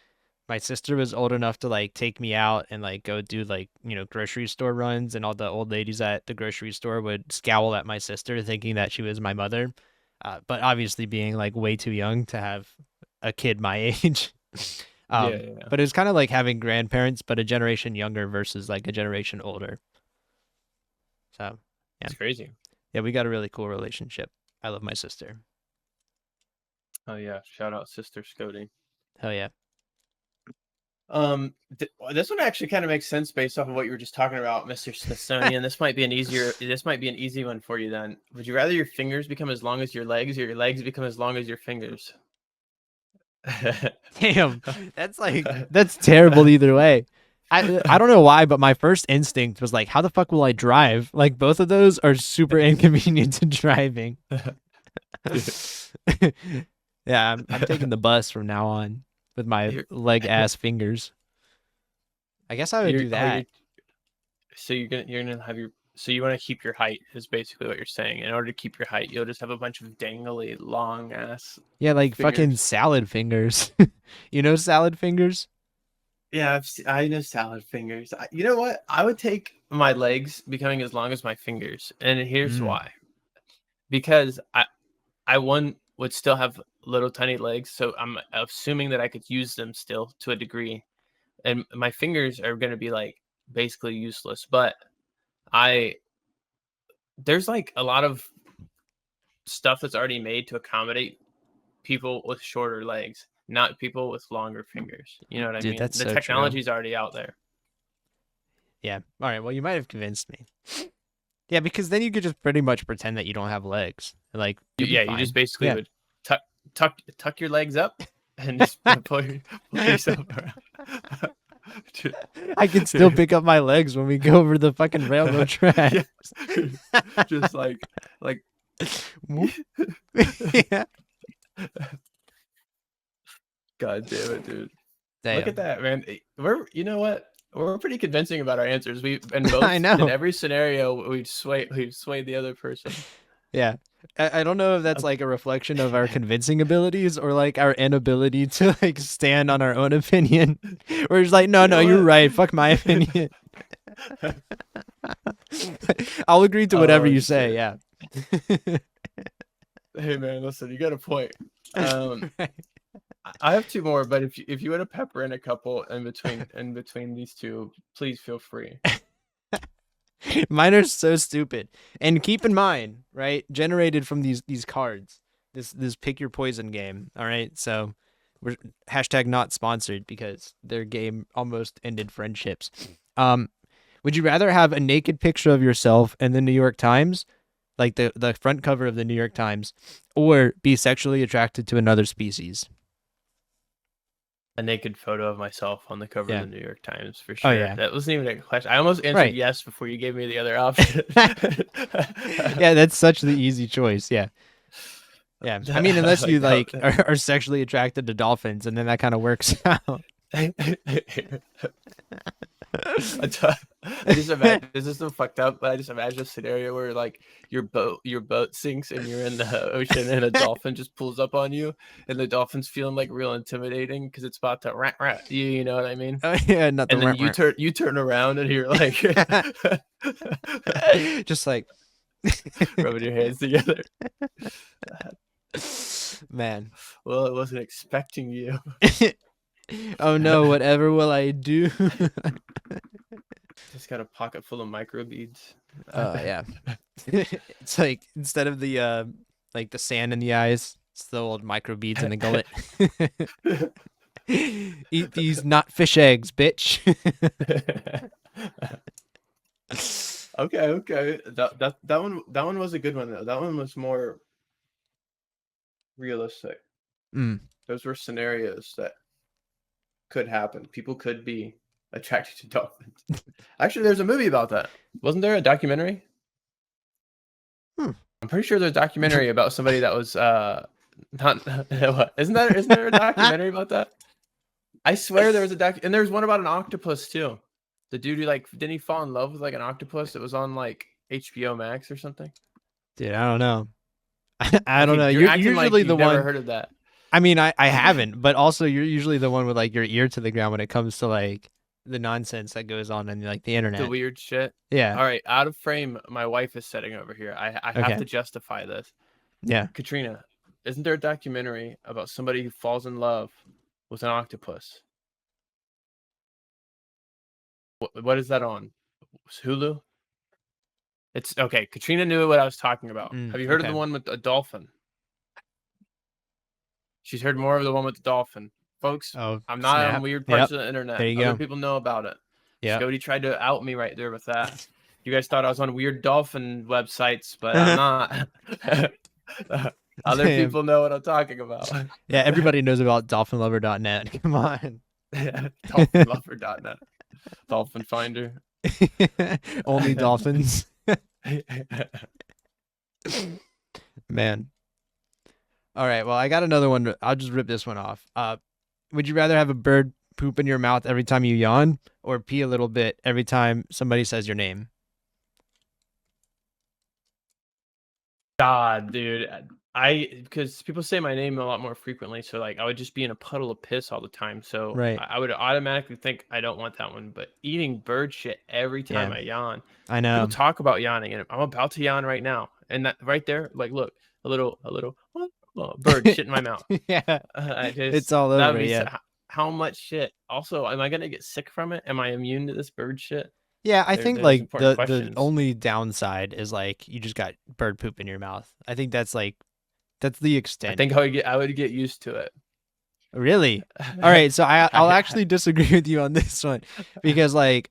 my sister was old enough to like take me out and like go do like grocery store runs, and all the old ladies at the grocery store would scowl at my sister thinking that she was my mother, but obviously being like way too young to have a kid my age. Yeah, yeah, yeah. But it was kind of like having grandparents but a generation younger versus like a generation older. So yeah. It's crazy. Yeah, we got a really cool relationship. I love my sister. Oh yeah, shout out Sister Scody. Hell yeah. This one actually kind of makes sense based off of what you were just talking about, Mr. Smithsonian. This might be an easy one for you then. Would you rather your fingers become as long as your legs, or your legs become as long as your fingers? Damn, that's terrible either way. I don't know why, but my first instinct was like, how the fuck will I drive? Like both of those are super inconvenient to driving. Yeah, I'm taking the bus from now on with my You're, leg ass fingers. I guess I would you're, do oh, that. so you're gonna have so you want to keep your height is basically what you're saying. In order to keep your height, you'll just have a bunch of dangly long ass Yeah, like fucking fingers. salad fingers. You know salad fingers? Yeah, I know salad fingers. You know what? I would take my legs becoming as long as my fingers, and here's Mm, why. Because I one would still have little tiny legs, so I'm assuming that I could use them still to a degree, and my fingers are going to be like basically useless. But I there's like a lot of stuff that's already made to accommodate people with shorter legs, not people with longer fingers. You know what I dude, mean? that's The so true. technology's already out there. Yeah. All right. Well, you might have convinced me. Yeah, because then you could just pretty much pretend that you don't have legs. Like you'll be Yeah, you just fine. basically Yeah. would tuck tuck your legs up and just pull yourself around. Dude, I can still dude, pick up my legs when we go over the fucking railroad yeah, tracks. just like Whoop. Yeah. God damn it, dude. Look at Damn. that, man. We're you know what? We're pretty convincing about our answers. We and both I know. in every scenario we've swayed the other person. Yeah. I don't know if that's like a reflection of our convincing abilities or like our inability to like stand on our own opinion. We're just like, no, You no, know you're what? right. Fuck my opinion. I'll agree to whatever Oh you say. shit. Yeah. Hey man, listen, you got a point. Right. I have two more, but if you want to pepper in a couple in between these two, please feel free. Mine are so stupid. And keep in mind, right? Generated from these cards. This pick your poison game. All right. So we're hashtag not sponsored because their game almost ended friendships. Um, would you rather have a naked picture of yourself in the New York Times, like the front cover of the New York Times, or be sexually attracted to another species? A naked photo of myself on the cover of Yeah. the New York Times for Oh sure. yeah. That wasn't even a question. I almost answered Right. yes before you gave me the other option. Yeah, that's such the easy choice. Yeah. Yeah. I mean, I unless you like like that. are sexually attracted to dolphins, and then that kind of works out. I t- I just imagine this is so fucked up, but I just imagine a scenario where like your boat sinks and you're in the ocean and a dolphin just pulls up on you and the dolphin's feeling like real intimidating because it's about to rat you, you know what I mean? Oh yeah, not the And then runt runt. you turn around and you're like Just like rubbing your hands together. man. Well, I wasn't expecting you. Oh no, whatever will I do? Just got a pocket full of microbeads. Yeah. It's like instead of the like the sand in the eyes, it's the old microbeads in the gullet. Eat these not fish eggs, bitch. Okay. That one was a good one though. That one was more realistic. Mm. Those were scenarios that could happen. People could be attracted to dolphins. Actually, there's a movie about that. Wasn't there a documentary? Hmm. I'm pretty sure there's a documentary about somebody that was not what? Isn't there a documentary about that? I swear there was a and there's one about an octopus too. The dude who like didn't he fall in love with like an octopus? It was on like HBO Max or something. Dude, I don't know. I don't Okay, know. you're You're acting like usually the you've never one. heard of that. I mean, I haven't, but also you're usually the one with like your ear to the ground when it comes to like the nonsense that goes on like the The internet. weird shit. Yeah. All right, out of frame. My wife is sitting over here. I have Okay. to justify this. Yeah. Katrina, isn't there a documentary about somebody who falls in love with an octopus? What is that on? Hulu? It's okay. Katrina knew what I was talking about. Have you heard of Okay. the one with a dolphin? She's heard more of the one with the dolphin. Folks, Oh, I'm not on snap. weird parts Yep. of the internet. There you Other go. people know about it. Yep. Scody tried to out me right there with that. You guys thought I was on weird dolphin websites, but I'm not. Other Damn. people know what I'm talking about. Yeah, everybody knows about dolphinlover.net. Come on. Dolphinlover.net. Dolphin Finder. Only dolphins. Man. All right. Well, I got another one. I'll just rip this one off. Would you rather have a bird poop in your mouth every time you yawn or pee a little bit every time somebody says your name? God, dude. Because people say my name a lot more frequently, so like I would just be in a puddle of piss all the time. So Right. I would automatically think I don't want that one. But eating bird shit every time Yeah. I yawn. I People know. talk about yawning, and I'm about to yawn right now. And that right there, like, look, a little bird shit in my mouth. Yeah. I It's just all that would over. be Yeah. how much shit. Also, am I gonna get sick from it? Am I immune to this bird shit? Yeah, I think There's like important the questions. only downside is like you just got bird poop in your mouth. I think that's like that's the I extent. think I would get used to it. Really? All right, so I'll I, actually disagree with you on this one because like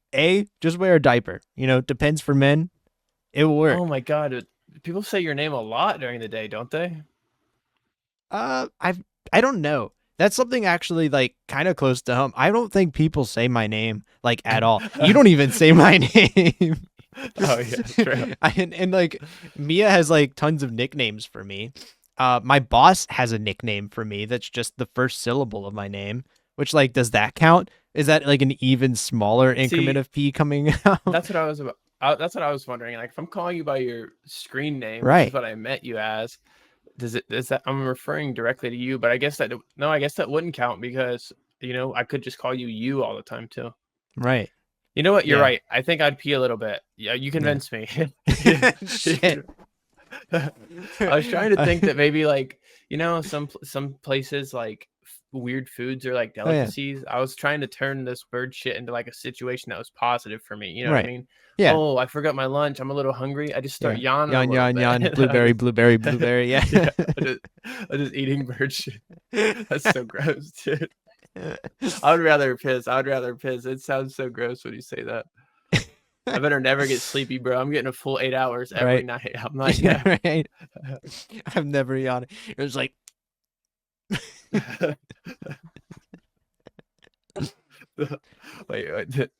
just wear a diaper. You know, depends for men. It will work. oh my god, people say your name a lot during the day, don't they? I don't know. That's something actually like kind of close to home. I don't think people say my name like at all. You don't even say my name. Oh yeah, true. And like Mia has like tons of nicknames for me. My boss has a nickname for me that's just the first syllable of my name. which like, does that count? Is that like an even smaller increment See, of pee coming out? that's what I was about. That's what I was wondering. Like, if I'm calling you by your screen name, which is Right. what I met you as, is that I'm referring directly to you? But I guess no, I guess that wouldn't count because I could just call you all the time too. Right. You know what? You're Yeah. right. I think I'd pee a little bit. Yeah, you Yeah. convinced me. Shit. I was trying to think that maybe like some places like weird foods or like Oh yeah. delicacies. I was trying to turn this bird shit into like a situation that was positive for me. You know what I Right. mean? Yeah. Oh, I forgot my lunch. I'm a little hungry. I just start Yeah. yawning a Yawn, little yawn, bit. yawn. And I Blueberry, just, blueberry, blueberry. Yeah. yeah, I just eating bird shit. That's so gross, dude. I would rather piss. I would rather piss. It sounds so gross when you say that. I better never get sleepy, bro. I'm getting a full 8 hours every Right. night. I'm like, Yeah. yeah. Right. I've never yawned. It was like. Wait,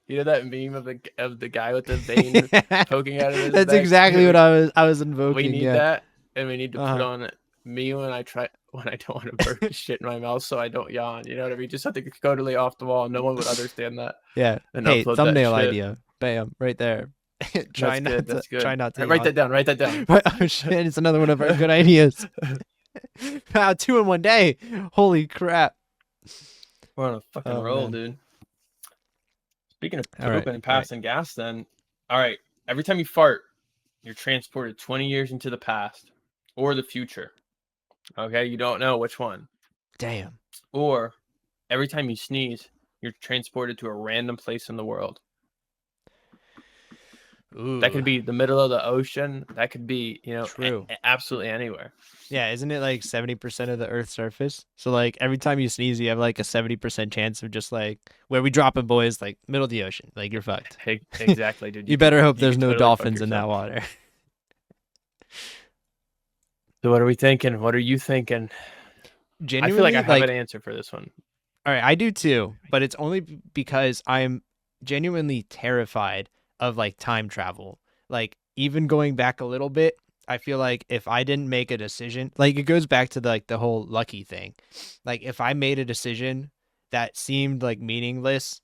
you know that meme of the guy with the vein poking out of his That's neck? exactly what I was We invoking. need Yeah. that, and we need to put Uh-huh. on me when I don't want to burp shit in my mouth, so I don't yawn. You know what I mean? Just something totally off the wall. No one would understand that, Yeah. and Hey, upload that thumbnail shit. idea. Bam, right there. That's good. That's Try good. not to Write yawn. that down. Write that down. Oh shit, it's another one of our good ideas. Wow, 2 in one day. Holy crap. We're on a fucking Oh roll, man. dude. Speaking of All right. pooping and All right. passing gas, then, all right. Every time you fart, you're transported 20 years into the past or the future. Okay, you don't know which one. Damn. Or every time you sneeze, you're transported to a random place in the world. That Ooh. could be the middle of the ocean. That could be, True. absolutely anywhere. Yeah, isn't it like 70% of the Earth's surface? So like every time you sneeze, you have like a 70% chance of just like where we dropping, boys, like middle of the ocean. Like you're fucked. Exactly, dude. You better hope You there's could no totally fuck dolphins in that yourself. water. So what are we thinking? What are you thinking? I feel like I Genuinely, have an like, answer for this one. all right, I do too, but it's only because I'm genuinely terrified of like time travel. Like even going back a little bit, I feel like if I didn't make a decision, like it goes back to the whole lucky thing. Like if I made a decision that seemed like meaningless,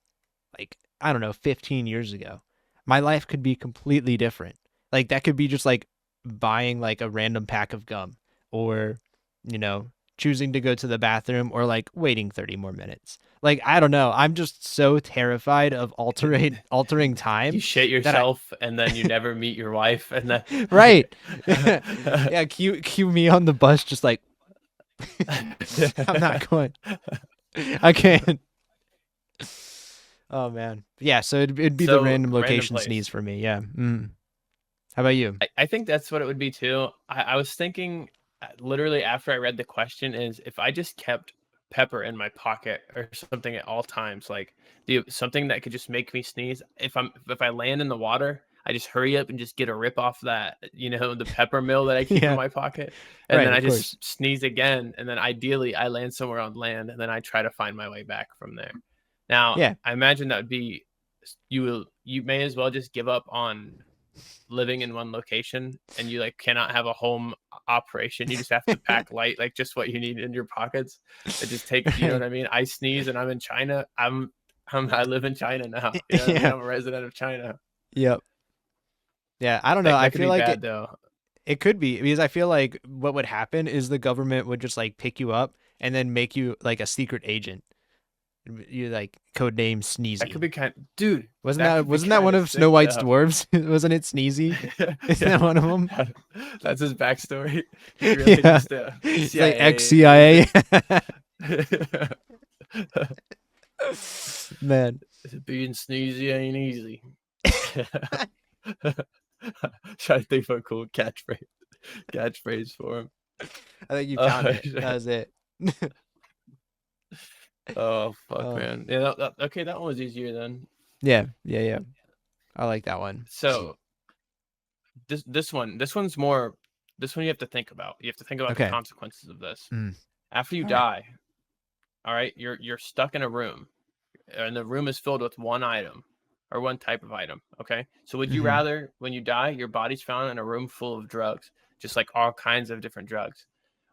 like I don't know, 15 years ago, my life could be completely different. Like that could be just like buying like a random pack of gum or, you know, choosing to go to the bathroom or like waiting 30 more minutes. Like I don't know, I'm just so terrified of altering You time shit that I yourself and then you never meet your wife and then right. Yeah, cue me on the bus just like I'm not going. I can't. Oh man. Yeah, so it'd be the So random random location sneeze place. for me. Yeah. Mm. How about you? I think that's what it would be too. I was thinking literally after I read the question is if I just kept pepper in my pocket or something at all times, like something that could just make me sneeze. If I land in the water, I just hurry up and just get a rip off that, the pepper mill that I keep in Yeah. my pocket. And Right, then I of course. just sneeze again. And then ideally I land somewhere on land and then I try to find my way back from there. Now, Yeah. I imagine that would be you may as well just give up on living in one location and you like cannot have a home operation. You just have to pack light, like just what you need in your pockets. It just take, you know what Right. I mean? I sneeze and I'm in China. I live in China now. You know what I mean? Yeah. I'm a resident of China. Yep. Yeah, I don't know. That, I that could feel be like bad though. it could be because I feel like what would happen is the government would just like pick you up and then make you like a secret agent. You like code name That could Sneezy. be Dude, Wasn't that that could be wasn't that kind one of of Snow sick White's though. dwarves? Wasn't it Sneezy? Isn't Yeah. that one of them? That's his backstory. He's really Yeah. just a It's like ex CIA CIA. agent. Man. Being sneezy ain't easy. Trying to think of a cool catchphrase for him. I think you found it. That was it. Oh fuck, Oh. man. Yeah, okay, that one was easier then. Yeah, yeah, yeah. I like that one. So this one's more. This one you have to think about. You have to think about the Okay. consequences of this. Mm. After you All right. die, all right, you're stuck in a room, and the room is filled with one item or one type of item. Okay, so would you Mm-hmm. rather, when you die, your body's found in a room full of drugs, just like all kinds of different drugs,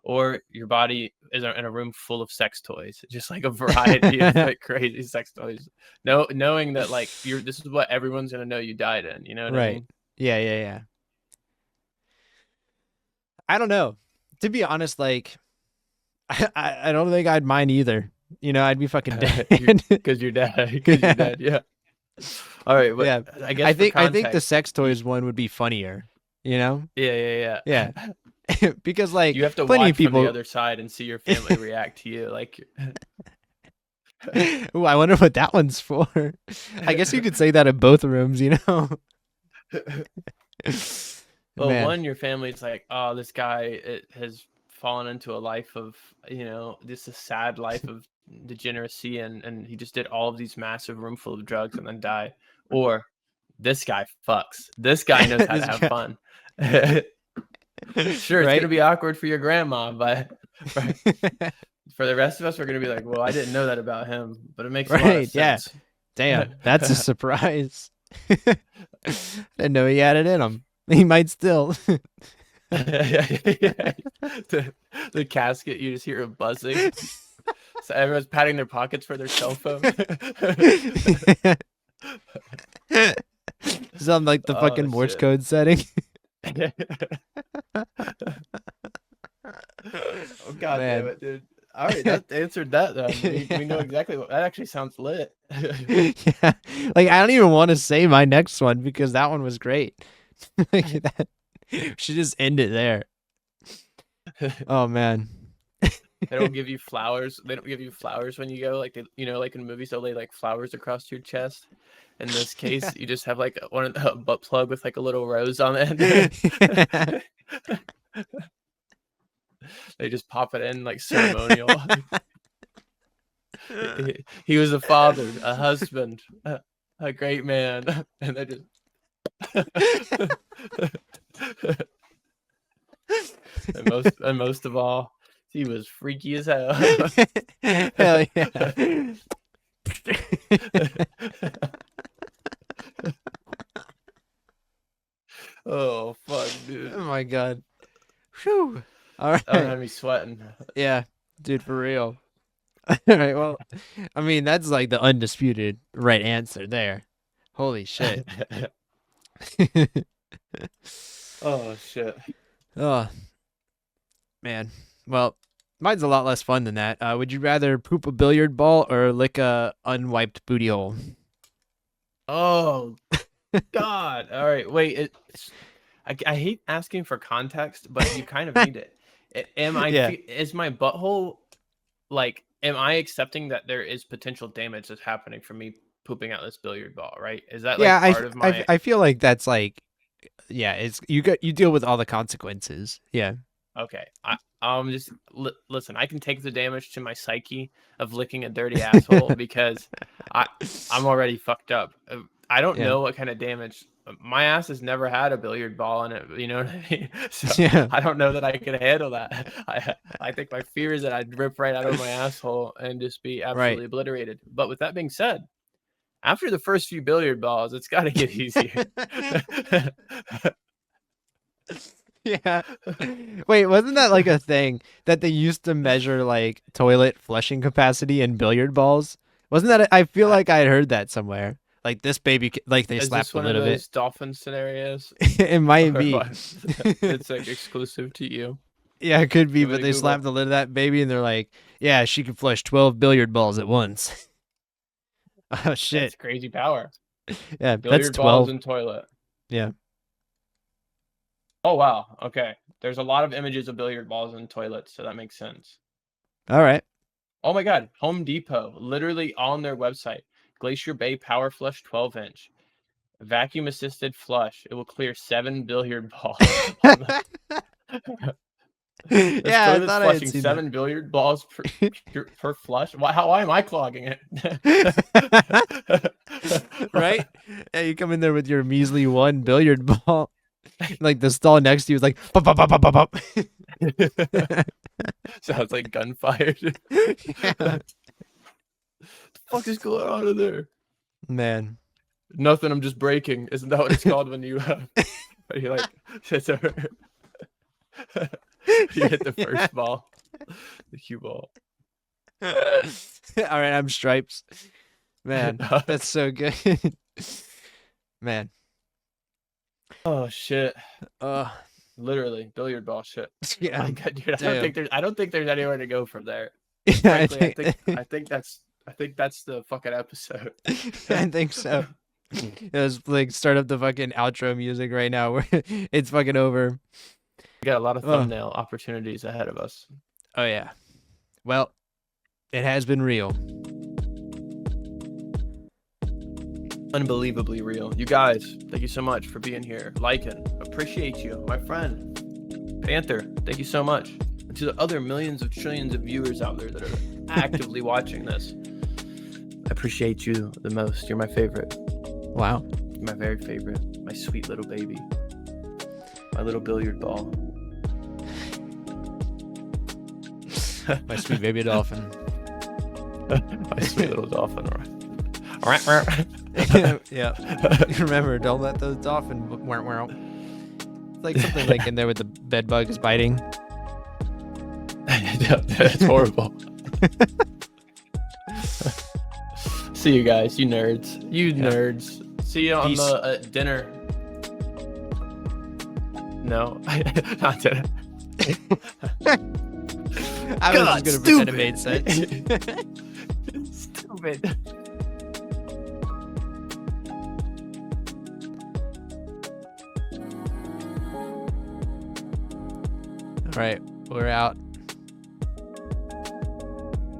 or your body is in a room full of sex toys, just like a variety of like crazy sex toys. Knowing that like this is what everyone's gonna know you died in. You know what I Right. mean? Yeah. I don't know. To be honest, like I don't think I'd mind either. I'd be fucking dead. Because you're dead. Because you're Yeah. dead. Yeah. All right, but Yeah. I guess I for think the context, sex toys one would be funnier, you know? yeah. Yeah. Because like You have to plenty of watch from the people other side and see your family react to you. Like, Ooh, I wonder what that one's for. I guess you could say that in both rooms, well, Man. one, your family's like, oh, this guy has fallen into a life of, this is sad life of degeneracy, and he just did all of these massive room full of drugs and then died. Or this guy fucks. This guy knows how to This have guy. fun. Sure, it's Right? gonna be awkward for your grandma, but for the rest of us, we're gonna be like, well, I didn't know that about him, but it makes a lot of Right, yeah. sense. Damn, that's a surprise. Didn't know he had it in him. He might still. The casket, you just hear a buzzing. So everyone's patting their pockets for their cell phone. Some like the Oh, fucking Morse shit. code setting. Oh, God damn Man. it, dude. All right, that answered that then. We know exactly what that actually sounds lit. Yeah. Like I don't even want to say my next one because that one was great. Like that. Should just end it there. Oh man. They don't give you flowers. They don't give you flowers when you go, like like in movies they'll lay like flowers across your chest. In this case, Yeah. you just have like one of the butt plug with like a little rose on the end. They just pop it in like ceremonial. He was a father, a husband, a great man, and they just. and most of all, he was freaky as hell. Hell yeah. Oh fuck, dude. Oh my god. Whew. All right. That had me sweating. Yeah, dude, for real. All right. Well, I mean, that's like the undisputed right answer there. Holy shit. Oh shit. Oh man. Well, mine's a lot less fun than that. Would you rather poop a billiard ball or lick a unwiped booty hole? Oh God. All right. Wait. I hate asking for context, but you kind of need it. Yeah. Is my butthole like? Am I accepting that there is potential damage that's happening from me pooping out this billiard ball? Right? Is that Yeah. like part of my? I feel like that's like, yeah. It's you deal with all the consequences. Yeah. Okay. Just listen. I can take the damage to my psyche of licking a dirty asshole because I'm already fucked up. I don't Yeah. know what kind of damage. My ass has never had a billiard ball in it. You know what I mean? So Yeah. I don't know that I could handle that. I think my fear is that I'd rip right out of my asshole and just be absolutely Right. obliterated. But with that being said, after the first few billiard balls, it's got to get easier. Yeah. Wait, wasn't that like a thing that they used to measure like toilet flushing capacity in billiard balls? Wasn't that? I feel like I had heard that somewhere. Like this baby, like they Is slapped this the one of lid of it. those dolphin scenarios? It might Or be. what? It's like exclusive to you. Yeah, it could be, Give it but a they Google. slapped the lid of that baby and they're like, yeah, she could flush 12 billiard balls at once. Oh shit. That's crazy power. Yeah, that's Billiard balls 12. and toilet. Yeah. Oh wow. Okay. There's a lot of images of billiard balls and toilets, so that makes sense. All right. Oh my God. Home Depot, literally on their website. Glacier Bay Power Flush 12-inch. Vacuum assisted flush. It will clear 7 billiard balls. This Yeah, I toilet's thought I had flushing seen that. 7 billiard balls per flush. Why am I clogging it? Right? Yeah, you come in there with your measly 1 billiard ball. Like the stall next to you is like pop pop pop pop pop pop. Sounds like gunfire. Yeah. The fuck is going on in there? Man. Nothing. I'm just breaking. Isn't that what it's called when you? You're like, it's over. You hit the first ball, the cue ball. All right, I'm stripes. Man, that's so good. Man. Oh shit. Uh, Literally billiard ball shit. yeah. My God, dude, Damn. I don't think there's anywhere to go from there. Yeah, Frankly, I think that's the fucking episode. I think so. Let's like start up the fucking outro music right now. Where it's fucking over. We got a lot of Oh. thumbnail opportunities ahead of us. Oh yeah. Well, it has been real. Unbelievably real. You guys, thank you so much for being here. Liking. Appreciate you. My friend, Panther, thank you so much. And to the other millions of trillions of viewers out there that are actively watching this, I appreciate you the most. You're my favorite. Wow. You're my very favorite. My sweet little baby. My little billiard ball. My sweet baby dolphin. My sweet little dolphin. Yeah. Remember, don't let those dolphin It's like something like in there with the bed bugs biting. That's horrible. See you guys, you nerds. You nerds. See you on Peace. the dinner. No, not dinner. I was just gonna pretend it made sense. Stupid. All right, we're out.